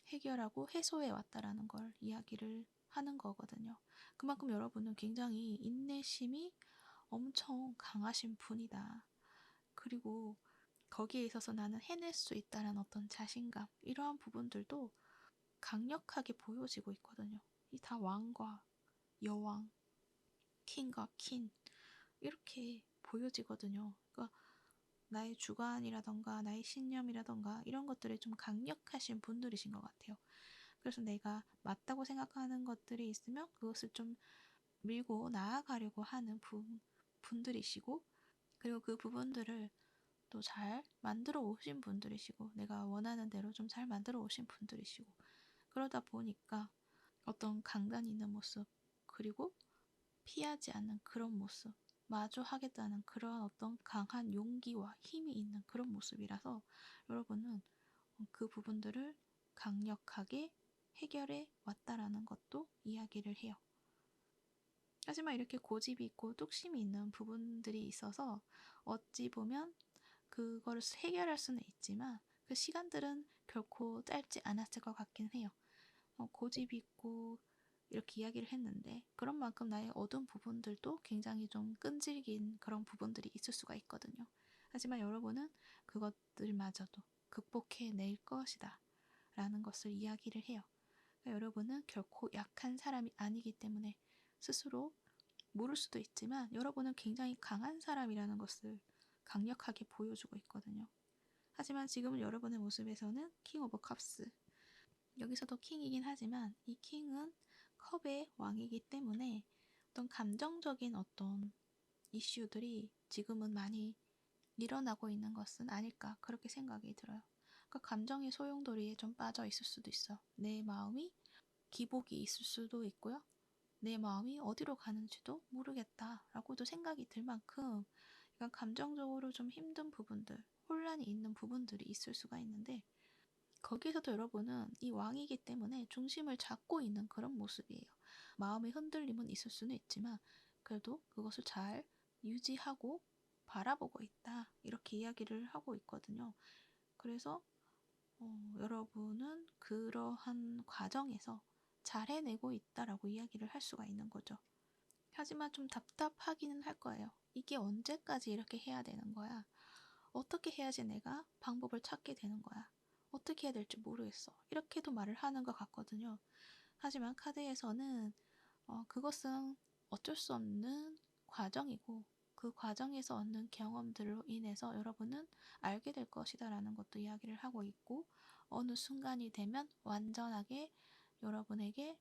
해결하고 해소해 왔다라는 걸 이야기를 하는 거거든요. 그만큼 여러분은 굉장히 인내심이 엄청 강하신 분이다. 그리고 거기에 있어서 나는 해낼 수 있다는 어떤 자신감, 이러한 부분들도 강력하게 보여지고 있거든요. 이 다 왕과 여왕, 킹과 퀸 이렇게 보여지거든요. 그러니까 나의 주관이라던가 나의 신념이라던가 이런 것들이 좀 강력하신 분들이신 것 같아요. 그래서 내가 맞다고 생각하는 것들이 있으면 그것을 좀 밀고 나아가려고 하는 분들이시고 그리고 그 부분들을 또 잘 만들어 오신 분들이시고 내가 원하는 대로 좀 잘 만들어 오신 분들이시고 그러다 보니까 어떤 강단 있는 모습 그리고 피하지 않는 그런 모습 마주하겠다는 그런 어떤 강한 용기와 힘이 있는 그런 모습이라서 여러분은 그 부분들을 강력하게 해결해 왔다라는 것도 이야기를 해요. 하지만 이렇게 고집이 있고 뚝심이 있는 부분들이 있어서 어찌 보면 그거를 해결할 수는 있지만 그 시간들은 결코 짧지 않았을 것 같긴 해요. 고집이 있고 이렇게 이야기를 했는데 그런 만큼 나의 어두운 부분들도 굉장히 좀 끈질긴 그런 부분들이 있을 수가 있거든요. 하지만 여러분은 그것들마저도 극복해낼 것이다 라는 것을 이야기를 해요. 그러니까 여러분은 결코 약한 사람이 아니기 때문에 스스로 모를 수도 있지만 여러분은 굉장히 강한 사람이라는 것을 강력하게 보여주고 있거든요. 하지만 지금 여러분의 모습에서는 킹 오브 컵스, 여기서도 킹이긴 하지만 이 킹은 컵의 왕이기 때문에 어떤 감정적인 어떤 이슈들이 지금은 많이 일어나고 있는 것은 아닐까 그렇게 생각이 들어요. 그러니까 감정의 소용돌이에 좀 빠져 있을 수도 있어. 내 마음이 기복이 있을 수도 있고요. 내 마음이 어디로 가는지도 모르겠다라고도 생각이 들 만큼 약간 감정적으로 좀 힘든 부분들, 혼란이 있는 부분들이 있을 수가 있는데 거기서도 여러분은 이 왕이기 때문에 중심을 잡고 있는 그런 모습이에요. 마음의 흔들림은 있을 수는 있지만 그래도 그것을 잘 유지하고 바라보고 있다. 이렇게 이야기를 하고 있거든요. 그래서 여러분은 그러한 과정에서 잘 해내고 있다라고 이야기를 할 수가 있는 거죠. 하지만 좀 답답하기는 할 거예요. 이게 언제까지 이렇게 해야 되는 거야? 어떻게 해야지 내가 방법을 찾게 되는 거야? 어떻게 해야 될지 모르겠어. 이렇게도 말을 하는 것 같거든요. 하지만 카드에서는 그것은 어쩔 수 없는 과정이고 그 과정에서 얻는 경험들로 인해서 여러분은 알게 될 것이다 라는 것도 이야기를 하고 있고 어느 순간이 되면 완전하게 여러분에게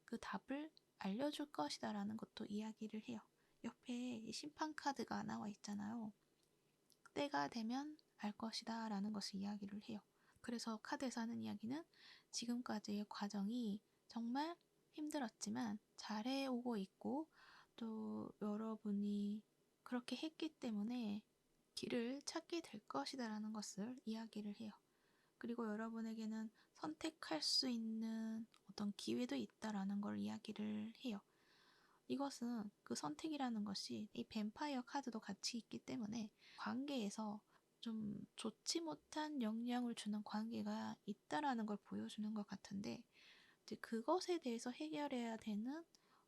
그 답을 알려줄 것이다 라는 것도 이야기를 해요. 옆에 심판 카드가 나와 있잖아요. 때가 되면 알 것이다 라는 것을 이야기를 해요. 그래서 카드에서 하는 이야기는 지금까지의 과정이 정말 힘들었지만 잘해오고 있고 또 여러분이 그렇게 했기 때문에 길을 찾게 될 것이다 라는 것을 이야기를 해요. 그리고 여러분에게는 선택할 수 있는 어떤 기회도 있다라는 걸 이야기를 해요. 이것은 그 선택이라는 것이 이 뱀파이어 카드도 같이 있기 때문에 관계에서 좀 좋지 못한 영향을 주는 관계가 있다라는 걸 보여주는 것 같은데 이제 그것에 대해서 해결해야 되는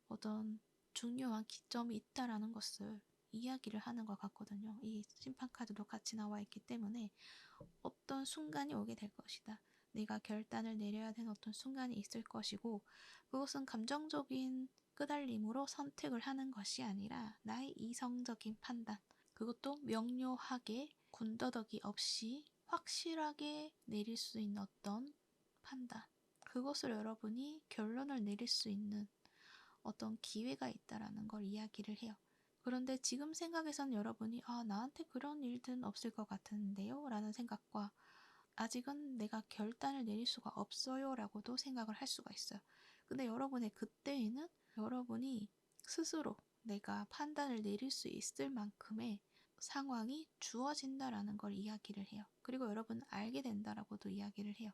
어떤 중요한 기점이 있다라는 것을 이야기를 하는 것 같거든요. 이 심판 카드도 같이 나와 있기 때문에 어떤 순간이 오게 될 것이다. 내가 결단을 내려야 되는 어떤 순간이 있을 것이고 그것은 감정적인 끄달림으로 선택을 하는 것이 아니라 나의 이성적인 판단, 그것도 명료하게 군더더기 없이 확실하게 내릴 수 있는 어떤 판단, 그것을 여러분이 결론을 내릴 수 있는 어떤 기회가 있다라는 걸 이야기를 해요. 그런데 지금 생각에선 여러분이 나한테 그런 일은 없을 것 같은데요? 라는 생각과 아직은 내가 결단을 내릴 수가 없어요 라고도 생각을 할 수가 있어요. 근데 여러분의 그때에는 여러분이 스스로 내가 판단을 내릴 수 있을 만큼의 상황이 주어진다라는 걸 이야기를 해요. 그리고 여러분은 알게 된다라고도 이야기를 해요.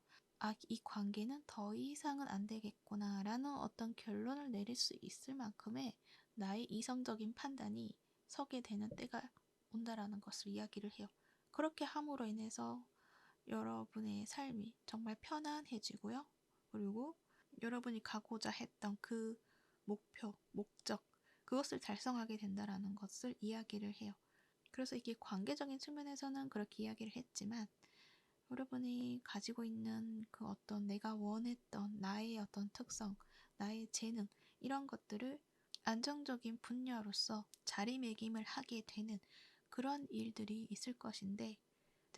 이 관계는 더 이상은 안 되겠구나 라는 어떤 결론을 내릴 수 있을 만큼의 나의 이성적인 판단이 서게 되는 때가 온다라는 것을 이야기를 해요. 그렇게 함으로 인해서 여러분의 삶이 정말 편안해지고요. 그리고 여러분이 가고자 했던 그 목표, 목적, 그것을 달성하게 된다라는 것을 이야기를 해요. 그래서 이게 관계적인 측면에서는 그렇게 이야기를 했지만 여러분이 가지고 있는 그 어떤 내가 원했던 나의 어떤 특성, 나의 재능 이런 것들을 안정적인 분야로서 자리매김을 하게 되는 그런 일들이 있을 것인데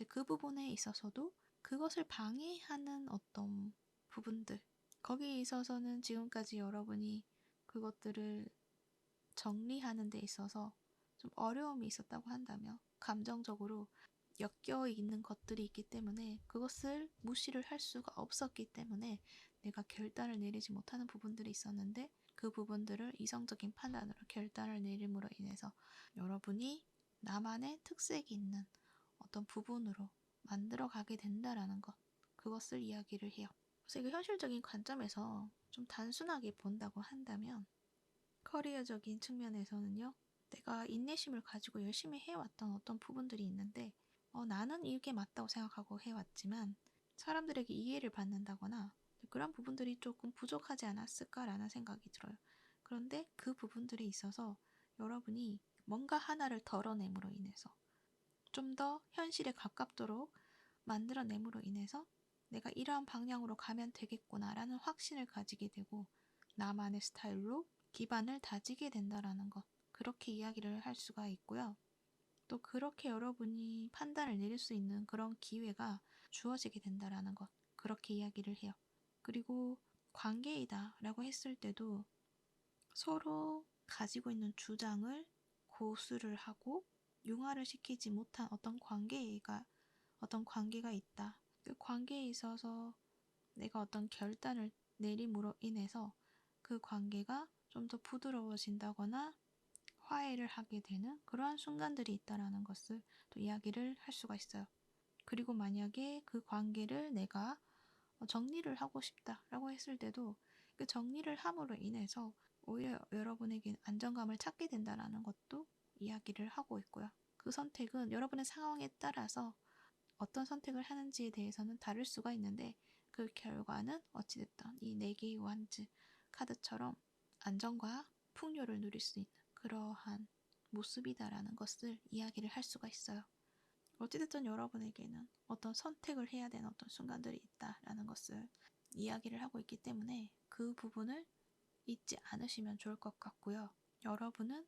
그 부분에 있어서도 그것을 방해하는 어떤 부분들 거기에 있어서는 지금까지 여러분이 그것들을 정리하는 데 있어서 좀 어려움이 있었다고 한다면 감정적으로 엮여 있는 것들이 있기 때문에 그것을 무시를 할 수가 없었기 때문에 내가 결단을 내리지 못하는 부분들이 있었는데 그 부분들을 이성적인 판단으로 결단을 내림으로 인해서 여러분이 나만의 특색이 있는 어떤 부분으로 만들어 가게 된다라는 것, 그것을 이야기를 해요. 그래서 이거 현실적인 관점에서 좀 단순하게 본다고 한다면 커리어적인 측면에서는요. 내가 인내심을 가지고 열심히 해왔던 어떤 부분들이 있는데 나는 이게 맞다고 생각하고 해왔지만 사람들에게 이해를 받는다거나 그런 부분들이 조금 부족하지 않았을까라는 생각이 들어요. 그런데 그 부분들에 있어서 여러분이 뭔가 하나를 덜어냄으로 인해서 좀 더 현실에 가깝도록 만들어냄으로 인해서 내가 이러한 방향으로 가면 되겠구나라는 확신을 가지게 되고 나만의 스타일로 기반을 다지게 된다라는 것. 그렇게 이야기를 할 수가 있고요. 또 그렇게 여러분이 판단을 내릴 수 있는 그런 기회가 주어지게 된다라는 것. 그렇게 이야기를 해요. 그리고 관계이다라고 했을 때도 서로 가지고 있는 주장을 고수를 하고 융화를 시키지 못한 어떤 관계가 있다. 그 관계에 있어서 내가 어떤 결단을 내림으로 인해서 그 관계가 좀 더 부드러워진다거나 화해를 하게 되는 그러한 순간들이 있다라는 것을 또 이야기를 할 수가 있어요. 그리고 만약에 그 관계를 내가 정리를 하고 싶다라고 했을 때도 그 정리를 함으로 인해서 오히려 여러분에게 안정감을 찾게 된다라는 것도 이야기를 하고 있고요. 그 선택은 여러분의 상황에 따라서 어떤 선택을 하는지에 대해서는 다를 수가 있는데 그 결과는 어찌됐든 이 4개의 완즈 카드처럼 안정과 풍요를 누릴 수 있는 그러한 모습이다라는 것을 이야기를 할 수가 있어요. 어찌됐든 여러분에게는 어떤 선택을 해야 되는 어떤 순간들이 있다라는 것을 이야기를 하고 있기 때문에 그 부분을 잊지 않으시면 좋을 것 같고요. 여러분은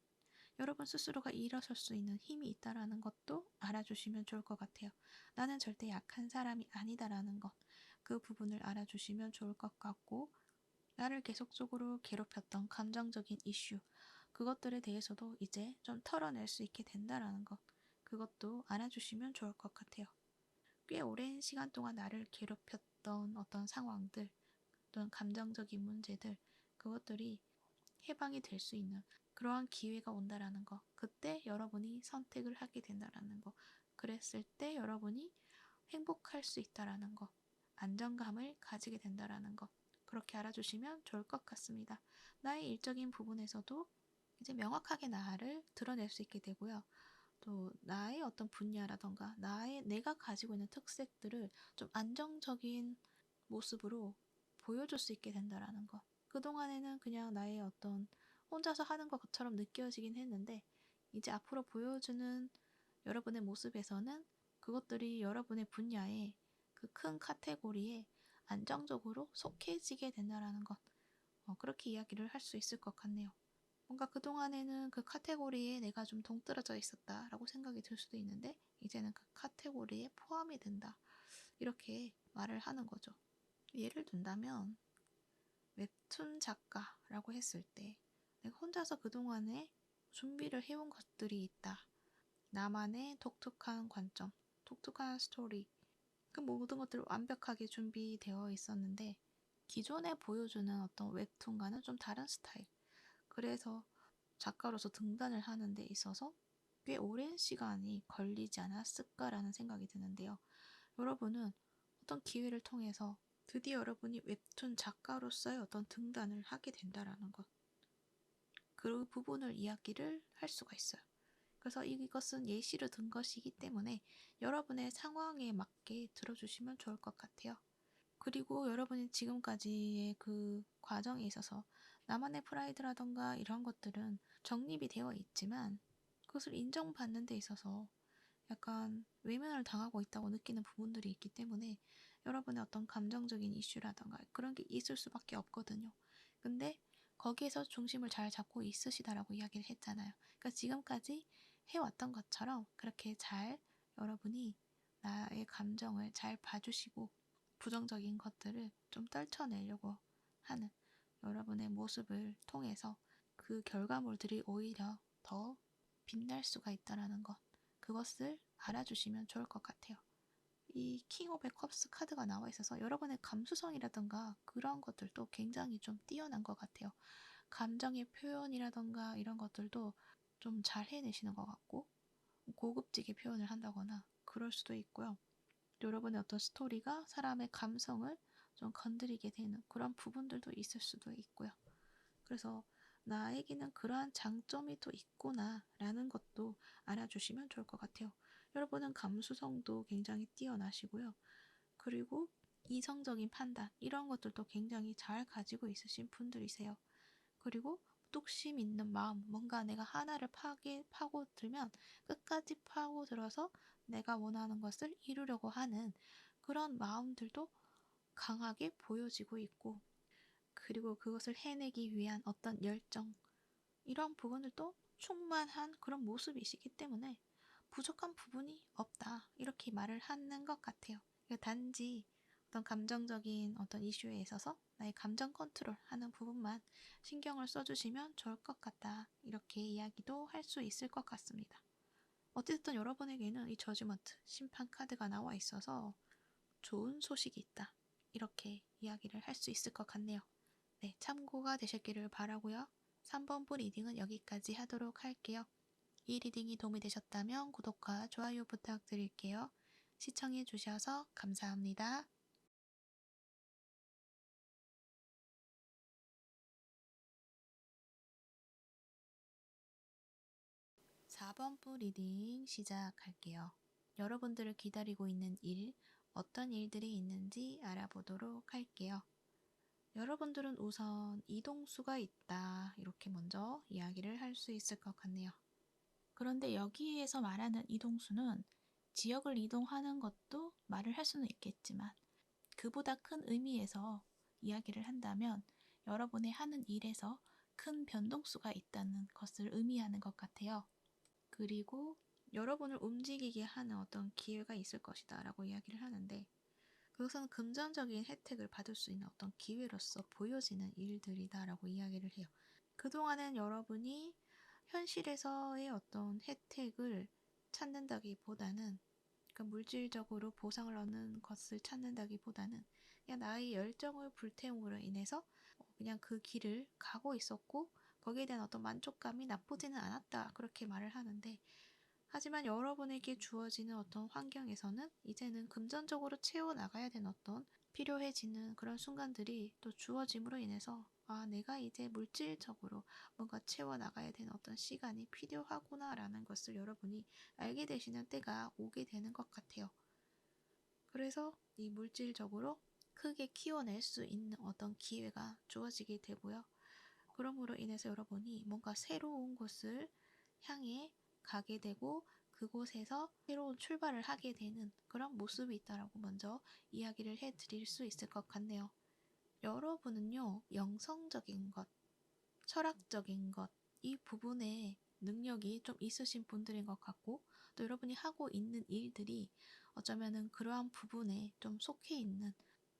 여러분 스스로가 일어설 수 있는 힘이 있다라는 것도 알아주시면 좋을 것 같아요. 나는 절대 약한 사람이 아니다라는 것. 그 부분을 알아주시면 좋을 것 같고 나를 계속적으로 괴롭혔던 감정적인 이슈 그것들에 대해서도 이제 좀 털어낼 수 있게 된다라는 것. 그것도 알아주시면 좋을 것 같아요. 꽤 오랜 시간 동안 나를 괴롭혔던 어떤 상황들 또는 감정적인 문제들 그것들이 해방이 될 수 있는 그러한 기회가 온다라는 거. 그때 여러분이 선택을 하게 된다라는 거. 그랬을 때 여러분이 행복할 수 있다라는 거. 안정감을 가지게 된다라는 거. 그렇게 알아주시면 좋을 것 같습니다. 나의 일적인 부분에서도 이제 명확하게 나를 드러낼 수 있게 되고요. 또 나의 어떤 분야라던가 내가 가지고 있는 특색들을 좀 안정적인 모습으로 보여줄 수 있게 된다라는 거. 그동안에는 그냥 나의 어떤 혼자서 하는 것처럼 느껴지긴 했는데 이제 앞으로 보여주는 여러분의 모습에서는 그것들이 여러분의 분야에 그 큰 카테고리에 안정적으로 속해지게 된다라는 것. 그렇게 이야기를 할 수 있을 것 같네요. 뭔가 그동안에는 그 카테고리에 내가 좀 동떨어져 있었다라고 생각이 들 수도 있는데 이제는 그 카테고리에 포함이 된다. 이렇게 말을 하는 거죠. 예를 든다면 웹툰 작가라고 했을 때 내가 혼자서 그동안에 준비를 해온 것들이 있다. 나만의 독특한 관점, 독특한 스토리, 그 모든 것들이 완벽하게 준비되어 있었는데 기존에 보여주는 어떤 웹툰과는 좀 다른 스타일. 그래서 작가로서 등단을 하는 데 있어서 꽤 오랜 시간이 걸리지 않았을까라는 생각이 드는데요. 여러분은 어떤 기회를 통해서 드디어 여러분이 웹툰 작가로서의 어떤 등단을 하게 된다라는 것. 그 부분을 이야기를 할 수가 있어요. 그래서 이것은 예시로 든 것이기 때문에 여러분의 상황에 맞게 들어주시면 좋을 것 같아요. 그리고 여러분이 지금까지의 그 과정에 있어서 나만의 프라이드라던가 이런 것들은 정립이 되어 있지만 그것을 인정받는 데 있어서 약간 외면을 당하고 있다고 느끼는 부분들이 있기 때문에 여러분의 어떤 감정적인 이슈라던가 그런 게 있을 수밖에 없거든요. 근데 거기에서 중심을 잘 잡고 있으시다라고 이야기를 했잖아요. 그러니까 지금까지 해왔던 것처럼 그렇게 잘 여러분이 나의 감정을 잘 봐주시고 부정적인 것들을 좀 떨쳐내려고 하는 여러분의 모습을 통해서 그 결과물들이 오히려 더 빛날 수가 있다라는 것. 그것을 알아주시면 좋을 것 같아요. 이 킹 오브 컵스 카드가 나와 있어서 여러분의 감수성이라던가 그런 것들도 굉장히 좀 뛰어난 것 같아요. 감정의 표현이라던가 이런 것들도 좀 잘 해내시는 것 같고 고급지게 표현을 한다거나 그럴 수도 있고요. 여러분의 어떤 스토리가 사람의 감성을 좀 건드리게 되는 그런 부분들도 있을 수도 있고요. 그래서 나에게는 그러한 장점이 또 있구나 라는 것도 알아주시면 좋을 것 같아요. 여러분은 감수성도 굉장히 뛰어나시고요. 그리고 이성적인 판단 이런 것들도 굉장히 잘 가지고 있으신 분들이세요. 그리고 뚝심 있는 마음, 뭔가 내가 하나를 파고들면 끝까지 파고들어서 내가 원하는 것을 이루려고 하는 그런 마음들도 강하게 보여지고 있고, 그리고 그것을 해내기 위한 어떤 열정, 이런 부분들도 충만한 그런 모습이시기 때문에 부족한 부분이 없다. 이렇게 말을 하는 것 같아요. 단지 어떤 감정적인 어떤 이슈에 있어서 나의 감정 컨트롤 하는 부분만 신경을 써주시면 좋을 것 같다. 이렇게 이야기도 할 수 있을 것 같습니다. 어쨌든 여러분에게는 이 저지먼트, 심판 카드가 나와 있어서 좋은 소식이 있다. 이렇게 이야기를 할 수 있을 것 같네요. 네, 참고가 되셨기를 바라고요. 3번부 리딩은 여기까지 하도록 할게요. 이 리딩이 도움이 되셨다면 구독과 좋아요 부탁드릴게요. 시청해 주셔서 감사합니다. 4번부 리딩 시작할게요. 여러분들을 기다리고 있는 일, 어떤 일들이 있는지 알아보도록 할게요. 여러분들은 우선 이동수가 있다. 이렇게 먼저 이야기를 할 수 있을 것 같네요. 그런데 여기에서 말하는 이동수는 지역을 이동하는 것도 말을 할 수는 있겠지만 그보다 큰 의미에서 이야기를 한다면 여러분의 하는 일에서 큰 변동수가 있다는 것을 의미하는 것 같아요. 그리고 여러분을 움직이게 하는 어떤 기회가 있을 것이다 라고 이야기를 하는데, 그것은 금전적인 혜택을 받을 수 있는 어떤 기회로서 보여지는 일들이다 라고 이야기를 해요. 그동안은 여러분이 현실에서의 어떤 혜택을 찾는다기보다는, 그러니까 물질적으로 보상을 얻는 것을 찾는다기보다는 그냥 나의 열정을 불태움으로 인해서 그냥 그 길을 가고 있었고 거기에 대한 어떤 만족감이 나쁘지는 않았다, 그렇게 말을 하는데, 하지만 여러분에게 주어지는 어떤 환경에서는 이제는 금전적으로 채워나가야 되는 어떤 필요해지는 그런 순간들이 또 주어짐으로 인해서 내가 이제 물질적으로 뭔가 채워나가야 되는 어떤 시간이 필요하구나 라는 것을 여러분이 알게 되시는 때가 오게 되는 것 같아요. 그래서 이 물질적으로 크게 키워낼 수 있는 어떤 기회가 주어지게 되고요. 그러므로 인해서 여러분이 뭔가 새로운 곳을 향해 가게 되고 그곳에서 새로운 출발을 하게 되는 그런 모습이 있다라고 먼저 이야기를 해드릴 수 있을 것 같네요. 여러분은요, 영성적인 것, 철학적인 것, 이 부분에 능력이 좀 있으신 분들인 것 같고, 또 여러분이 하고 있는 일들이 어쩌면은 그러한 부분에 좀 속해 있는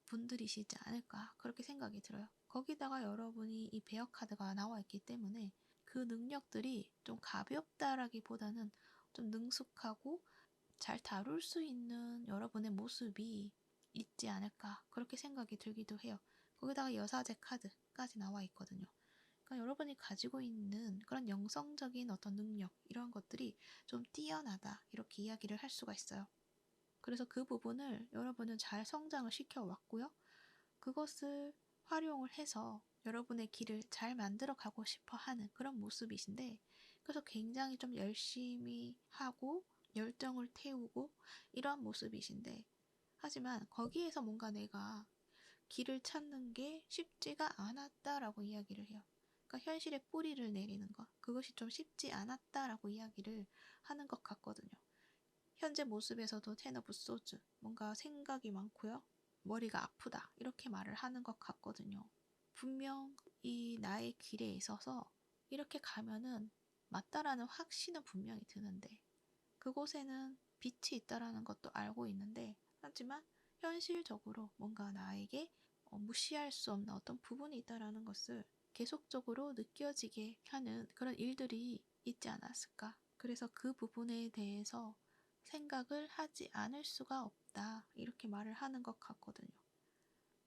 분들이시지 않을까, 그렇게 생각이 들어요. 거기다가 여러분이 이 베어 카드가 나와 있기 때문에 그 능력들이 좀 가볍다라기보다는 좀 능숙하고 잘 다룰 수 있는 여러분의 모습이 있지 않을까, 그렇게 생각이 들기도 해요. 거기다가 여사제 카드까지 나와 있거든요. 그러니까 여러분이 가지고 있는 그런 영성적인 어떤 능력, 이런 것들이 좀 뛰어나다, 이렇게 이야기를 할 수가 있어요. 그래서 그 부분을 여러분은 잘 성장을 시켜왔고요. 그것을 활용을 해서 여러분의 길을 잘 만들어 가고 싶어 하는 그런 모습이신데, 그래서 굉장히 좀 열심히 하고 열정을 태우고 이러한 모습이신데, 하지만 거기에서 뭔가 내가 길을 찾는 게 쉽지가 않았다라고 이야기를 해요. 그러니까 현실에 뿌리를 내리는 것, 그것이 좀 쉽지 않았다라고 이야기를 하는 것 같거든요. 현재 모습에서도 텐 오브 소즈, 뭔가 생각이 많고요. 머리가 아프다, 이렇게 말을 하는 것 같거든요. 분명 이 나의 길에 있어서 이렇게 가면은 맞다라는 확신은 분명히 드는데, 그곳에는 빛이 있다라는 것도 알고 있는데, 하지만 현실적으로 뭔가 나에게 무시할 수 없는 어떤 부분이 있다라는 것을 계속적으로 느껴지게 하는 그런 일들이 있지 않았을까. 그래서 그 부분에 대해서 생각을 하지 않을 수가 없다, 이렇게 말을 하는 것 같거든요.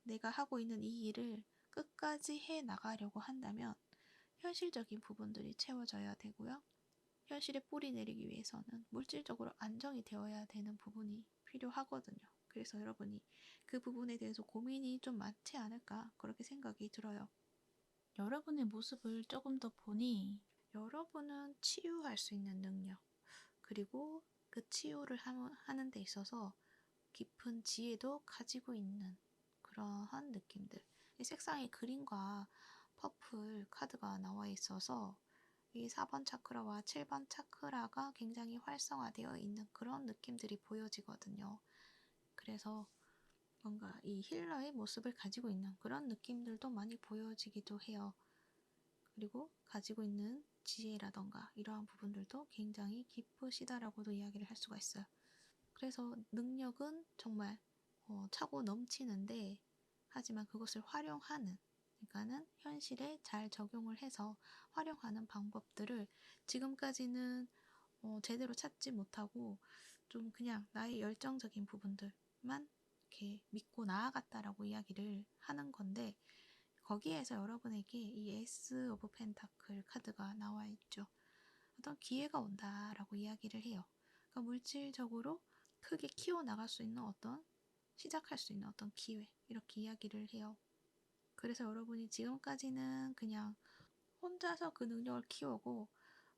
내가 하고 있는 이 일을 끝까지 해 나가려고 한다면 현실적인 부분들이 채워져야 되고요. 현실에 뿌리 내리기 위해서는 물질적으로 안정이 되어야 되는 부분이 필요하거든요. 그래서 여러분이 그 부분에 대해서 고민이 좀 많지 않을까 그렇게 생각이 들어요. 여러분의 모습을 조금 더 보니 여러분은 치유할 수 있는 능력, 그리고 그 치유를 하는 데 있어서 깊은 지혜도 가지고 있는 그러한 느낌들. 이 색상의 그린과 퍼플 카드가 나와 있어서 이 4번 차크라와 7번 차크라가 굉장히 활성화되어 있는 그런 느낌들이 보여지거든요. 그래서 뭔가 이 힐러의 모습을 가지고 있는 그런 느낌들도 많이 보여지기도 해요. 그리고 가지고 있는 지혜라던가 이러한 부분들도 굉장히 기쁘시다라고도 이야기를 할 수가 있어요. 그래서 능력은 정말 차고 넘치는데, 하지만 그것을 활용하는, 그러니까는 현실에 잘 적용을 해서 활용하는 방법들을 지금까지는 제대로 찾지 못하고 좀 그냥 나의 열정적인 부분들만 이렇게 믿고 나아갔다라고 이야기를 하는 건데, 거기에서 여러분에게 이 에이스 오브 펜타클 카드가 나와 있죠. 어떤 기회가 온다라고 이야기를 해요. 그러니까 물질적으로 크게 키워나갈 수 있는 시작할 수 있는 어떤 기회, 이렇게 이야기를 해요. 그래서 여러분이 지금까지는 그냥 혼자서 그 능력을 키우고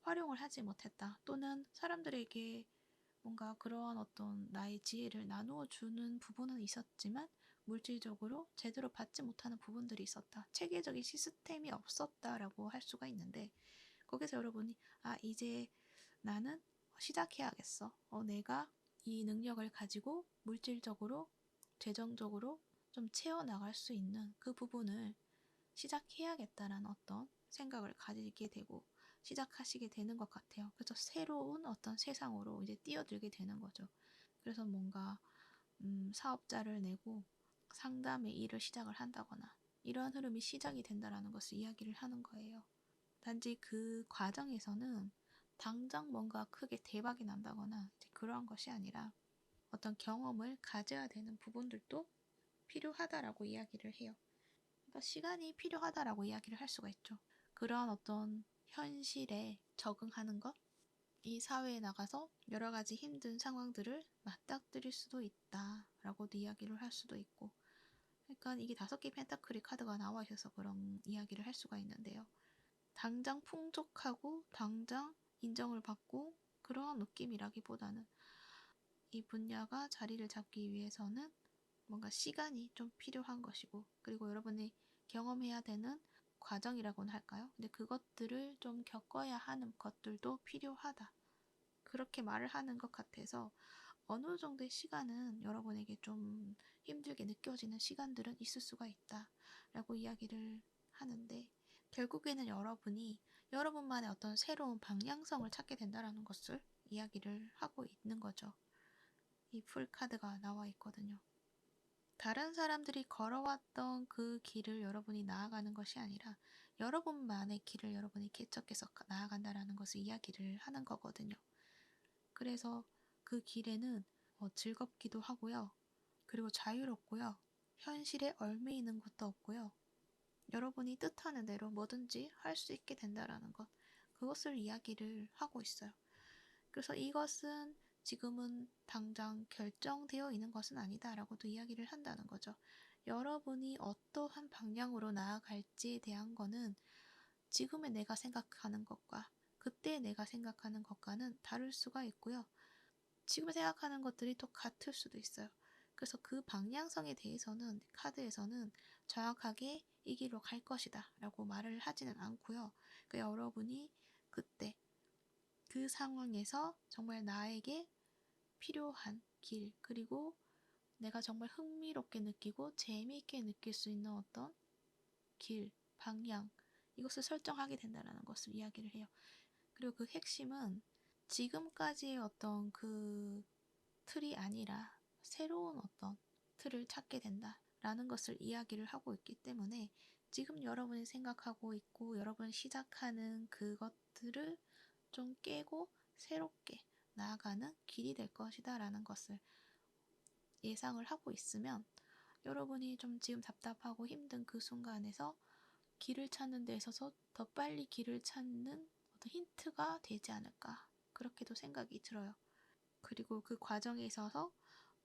활용을 하지 못했다, 또는 사람들에게 뭔가 그러한 어떤 나의 지혜를 나누어 주는 부분은 있었지만 물질적으로 제대로 받지 못하는 부분들이 있었다, 체계적인 시스템이 없었다라고 할 수가 있는데, 거기서 여러분이 이제 나는 시작해야겠어. 내가 이 능력을 가지고 물질적으로, 재정적으로 좀 채워나갈 수 있는 그 부분을 시작해야겠다라는 어떤 생각을 가지게 되고 시작하시게 되는 것 같아요. 그래서 새로운 어떤 세상으로 이제 뛰어들게 되는 거죠. 그래서 뭔가 사업자를 내고 상담의 일을 시작을 한다거나 이러한 흐름이 시작이 된다라는 것을 이야기를 하는 거예요. 단지 그 과정에서는 당장 뭔가 크게 대박이 난다거나 그러한 것이 아니라 어떤 경험을 가져야 되는 부분들도 필요하다라고 이야기를 해요. 그러니까 시간이 필요하다라고 이야기를 할 수가 있죠. 그러한 어떤 현실에 적응하는 것, 이 사회에 나가서 여러 가지 힘든 상황들을 맞닥뜨릴 수도 있다라고도 이야기를 할 수도 있고, 그러니까 이게 5개 펜타클의 카드가 나와 있어서 그런 이야기를 할 수가 있는데요. 당장 풍족하고 당장 인정을 받고 그러한 느낌이라기보다는 이 분야가 자리를 잡기 위해서는 뭔가 시간이 좀 필요한 것이고, 그리고 여러분이 경험해야 되는 과정이라고는 할까요? 근데 그것들을 좀 겪어야 하는 것들도 필요하다, 그렇게 말을 하는 것 같아서 어느 정도의 시간은 여러분에게 좀 힘들게 느껴지는 시간들은 있을 수가 있다라고 이야기를 하는데, 결국에는 여러분이 여러분만의 어떤 새로운 방향성을 찾게 된다라는 것을 이야기를 하고 있는 거죠. 이 풀카드가 나와 있거든요. 다른 사람들이 걸어왔던 그 길을 여러분이 나아가는 것이 아니라 여러분만의 길을 여러분이 개척해서 나아간다라는 것을 이야기를 하는 거거든요. 그래서 그 길에는 즐겁기도 하고요. 그리고 자유롭고요. 현실에 얽매이는 것도 없고요. 여러분이 뜻하는 대로 뭐든지 할 수 있게 된다라는 것, 그것을 이야기를 하고 있어요. 그래서 이것은 지금은 당장 결정되어 있는 것은 아니다라고도 이야기를 한다는 거죠. 여러분이 어떠한 방향으로 나아갈지에 대한 거는 지금의 내가 생각하는 것과 그때 내가 생각하는 것과는 다를 수가 있고요. 지금 생각하는 것들이 또 같을 수도 있어요. 그래서 그 방향성에 대해서는 카드에서는 정확하게 이 길로 갈 것이다 라고 말을 하지는 않고요. 그러니까 여러분이 그때 그 상황에서 정말 나에게 필요한 길, 그리고 내가 정말 흥미롭게 느끼고 재미있게 느낄 수 있는 어떤 길, 방향, 이것을 설정하게 된다는 것을 이야기를 해요. 그리고 그 핵심은 지금까지의 어떤 그 틀이 아니라 새로운 어떤 틀을 찾게 된다라는 것을 이야기를 하고 있기 때문에 지금 여러분이 생각하고 있고 여러분이 시작하는 그것들을 좀 깨고 새롭게 나아가는 길이 될 것이다 라는 것을 예상을 하고 있으면, 여러분이 좀 지금 답답하고 힘든 그 순간에서 길을 찾는 데 있어서 더 빨리 길을 찾는 어떤 힌트가 되지 않을까, 그렇게도 생각이 들어요. 그리고 그 과정에 있어서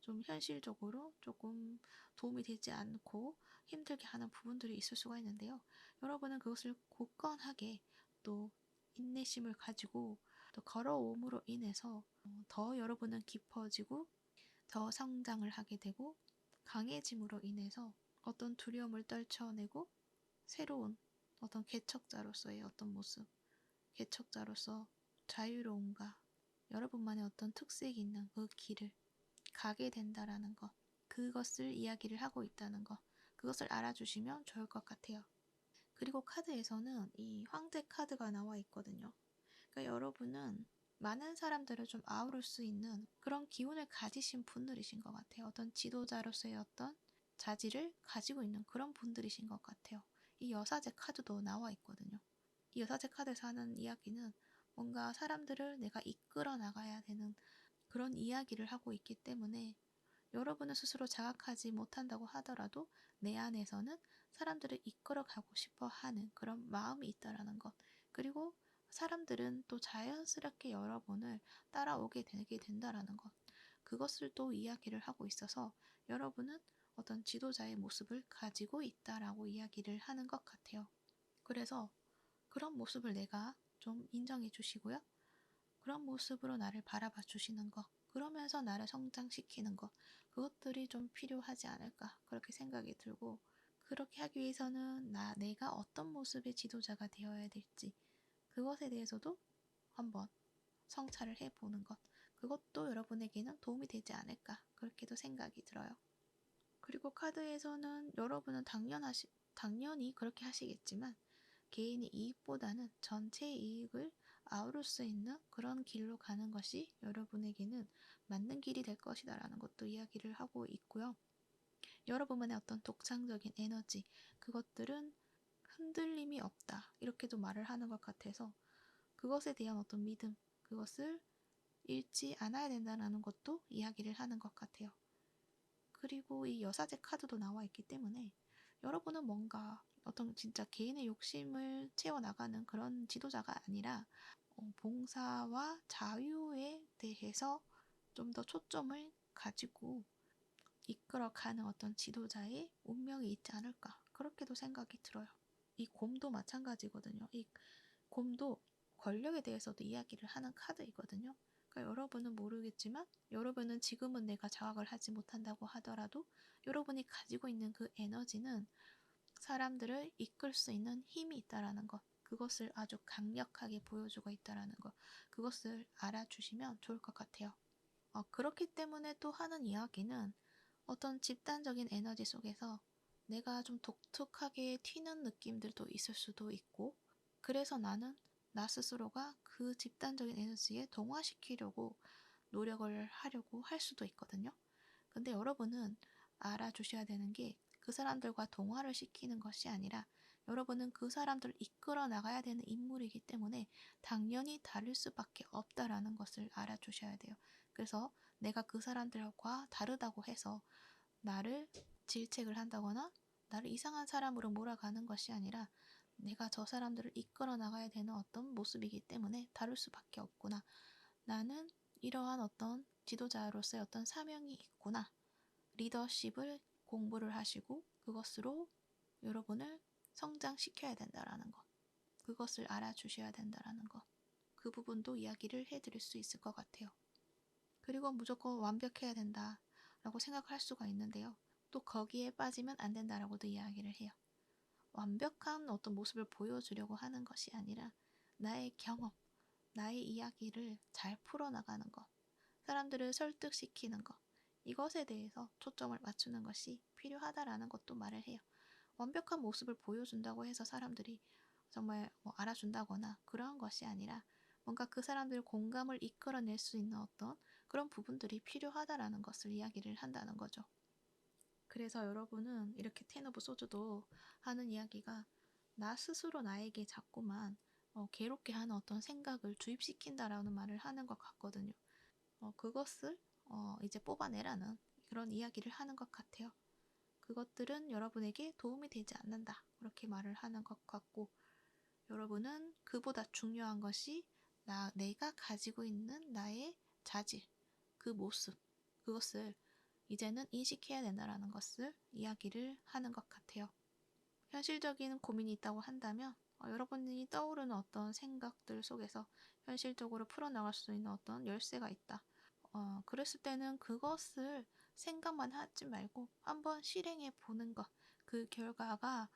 좀 현실적으로 조금 도움이 되지 않고 힘들게 하는 부분들이 있을 수가 있는데요. 여러분은 그것을 굳건하게 또 인내심을 가지고 또 걸어옴으로 인해서 더 여러분은 깊어지고 더 성장을 하게 되고 강해짐으로 인해서 어떤 두려움을 떨쳐내고 새로운 어떤 개척자로서의 어떤 모습, 개척자로서 자유로움과 여러분만의 어떤 특색이 있는 그 길을 가게 된다라는 것, 그것을 이야기를 하고 있다는 것, 그것을 알아주시면 좋을 것 같아요. 그리고 카드에서는 이 황제 카드가 나와 있거든요. 그러니까 여러분은 많은 사람들을 좀 아우를 수 있는 그런 기운을 가지신 분들이신 것 같아요. 어떤 지도자로서의 어떤 자질을 가지고 있는 그런 분들이신 것 같아요. 이 여사제 카드도 나와 있거든요. 이 여사제 카드에서 하는 이야기는 뭔가 사람들을 내가 이끌어 나가야 되는 그런 이야기를 하고 있기 때문에 여러분은 스스로 자각하지 못한다고 하더라도 내 안에서는 사람들을 이끌어가고 싶어 하는 그런 마음이 있다라는 것. 그리고 사람들은 또 자연스럽게 여러분을 따라오게 되게 된다라는 것. 그것을 또 이야기를 하고 있어서 여러분은 어떤 지도자의 모습을 가지고 있다라고 이야기를 하는 것 같아요. 그래서 그런 모습을 내가 좀 인정해 주시고요. 그런 모습으로 나를 바라봐 주시는 것, 그러면서 나를 성장시키는 것, 그것들이 좀 필요하지 않을까 그렇게 생각이 들고, 그렇게 하기 위해서는 내가 어떤 모습의 지도자가 되어야 될지 그것에 대해서도 한번 성찰을 해보는 것, 그것도 여러분에게는 도움이 되지 않을까 그렇게도 생각이 들어요. 그리고 카드에서는 여러분은 당연히 그렇게 하시겠지만 개인의 이익보다는 전체의 이익을 아우를 수 있는 그런 길로 가는 것이 여러분에게는 맞는 길이 될 것이다라는 것도 이야기를 하고 있고요. 여러분만의 어떤 독창적인 에너지, 그것들은 흔들림이 없다 이렇게도 말을 하는 것 같아서 그것에 대한 어떤 믿음, 그것을 잃지 않아야 된다는 것도 이야기를 하는 것 같아요. 그리고 이 여사제 카드도 나와 있기 때문에 여러분은 뭔가 어떤 진짜 개인의 욕심을 채워나가는 그런 지도자가 아니라 봉사와 자유에 대해서 좀 더 초점을 가지고 이끌어가는 어떤 지도자의 운명이 있지 않을까 그렇게도 생각이 들어요. 이 곰도 마찬가지거든요. 이 곰도 권력에 대해서도 이야기를 하는 카드이거든요. 그러니까 여러분은 모르겠지만 여러분은 지금은 내가 자각을 하지 못한다고 하더라도 여러분이 가지고 있는 그 에너지는 사람들을 이끌 수 있는 힘이 있다라는 것, 그것을 아주 강력하게 보여주고 있다라는 것, 그것을 알아주시면 좋을 것 같아요. 그렇기 때문에 또 하는 이야기는 어떤 집단적인 에너지 속에서 내가 좀 독특하게 튀는 느낌들도 있을 수도 있고, 그래서 나는 나 스스로가 그 집단적인 에너지에 동화시키려고 노력을 하려고 할 수도 있거든요. 근데 여러분은 알아주셔야 되는 게 그 사람들과 동화를 시키는 것이 아니라 여러분은 그 사람들을 이끌어 나가야 되는 인물이기 때문에 당연히 다를 수밖에 없다라는 것을 알아주셔야 돼요. 그래서 내가 그 사람들과 다르다고 해서 나를 질책을 한다거나 나를 이상한 사람으로 몰아가는 것이 아니라 내가 저 사람들을 이끌어 나가야 되는 어떤 모습이기 때문에 다를 수밖에 없구나. 나는 이러한 어떤 지도자로서의 어떤 사명이 있구나. 리더십을 공부를 하시고 그것으로 여러분을 성장시켜야 된다라는 것. 그것을 알아주셔야 된다라는 것. 그 부분도 이야기를 해드릴 수 있을 것 같아요. 그리고 무조건 완벽해야 된다라고 생각할 수가 있는데요. 또 거기에 빠지면 안 된다라고도 이야기를 해요. 완벽한 어떤 모습을 보여주려고 하는 것이 아니라 나의 경험, 나의 이야기를 잘 풀어나가는 것, 사람들을 설득시키는 것, 이것에 대해서 초점을 맞추는 것이 필요하다라는 것도 말을 해요. 완벽한 모습을 보여준다고 해서 사람들이 정말 알아준다거나 그러한 것이 아니라 뭔가 그 사람들 공감을 이끌어낼 수 있는 어떤 그런 부분들이 필요하다라는 것을 이야기를 한다는 거죠. 그래서 여러분은 이렇게 텐 오브 소드도 하는 이야기가 나 스스로 나에게 자꾸만 괴롭게 하는 어떤 생각을 주입시킨다라는 말을 하는 것 같거든요. 그것을 이제 뽑아내라는 그런 이야기를 하는 것 같아요. 그것들은 여러분에게 도움이 되지 않는다. 그렇게 말을 하는 것 같고, 여러분은 그보다 중요한 것이 내가 가지고 있는 나의 자질, 그 모습, 그것을 이제는 인식해야 된다라는 것을 이야기를 하는 것 같아요. 현실적인 고민이 있다고 한다면 여러분이 떠오르는 어떤 생각들 속에서 현실적으로 풀어나갈 수 있는 어떤 열쇠가 있다. 그랬을 때는 그것을 생각만 하지 말고 한번 실행해 보는 것. 그 결과가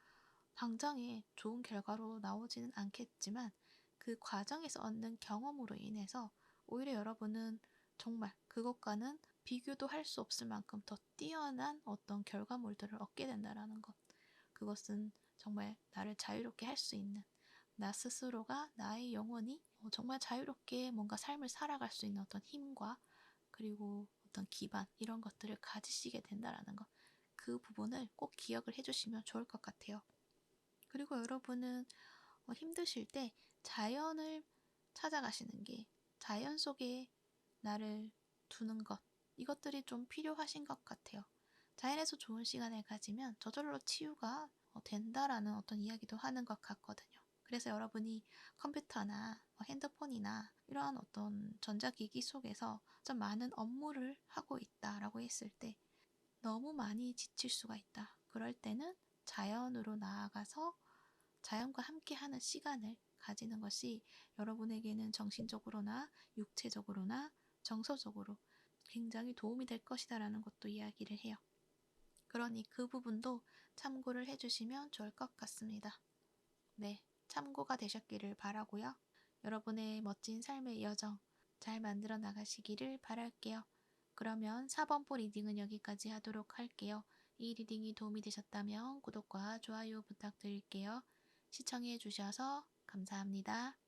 당장에 좋은 결과로 나오지는 않겠지만 그 과정에서 얻는 경험으로 인해서 오히려 여러분은 정말 그것과는 비교도 할 수 없을 만큼 더 뛰어난 어떤 결과물들을 얻게 된다라는 것. 그것은 정말 나를 자유롭게 할 수 있는 나 스스로가 나의 영혼이 정말 자유롭게 뭔가 삶을 살아갈 수 있는 어떤 힘과 그리고 어떤 기반 이런 것들을 가지시게 된다라는 것. 그 부분을 꼭 기억을 해주시면 좋을 것 같아요. 그리고 여러분은 힘드실 때 자연을 찾아가시는 게 자연 속에 나를 두는 것 이것들이 좀 필요하신 것 같아요. 자연에서 좋은 시간을 가지면 저절로 치유가 된다라는 어떤 이야기도 하는 것 같거든요. 그래서 여러분이 컴퓨터나 핸드폰이나 이러한 어떤 전자기기 속에서 좀 많은 업무를 하고 있다라고 했을 때 너무 많이 지칠 수가 있다. 그럴 때는 자연으로 나아가서 자연과 함께하는 시간을 가지는 것이 여러분에게는 정신적으로나 육체적으로나 정서적으로 굉장히 도움이 될 것이다라는 것도 이야기를 해요. 그러니 그 부분도 참고를 해주시면 좋을 것 같습니다. 네, 참고가 되셨기를 바라고요. 여러분의 멋진 삶의 여정 잘 만들어 나가시기를 바랄게요. 그러면 4번포 리딩은 여기까지 하도록 할게요. 이 리딩이 도움이 되셨다면 구독과 좋아요 부탁드릴게요. 시청해 주셔서 감사합니다.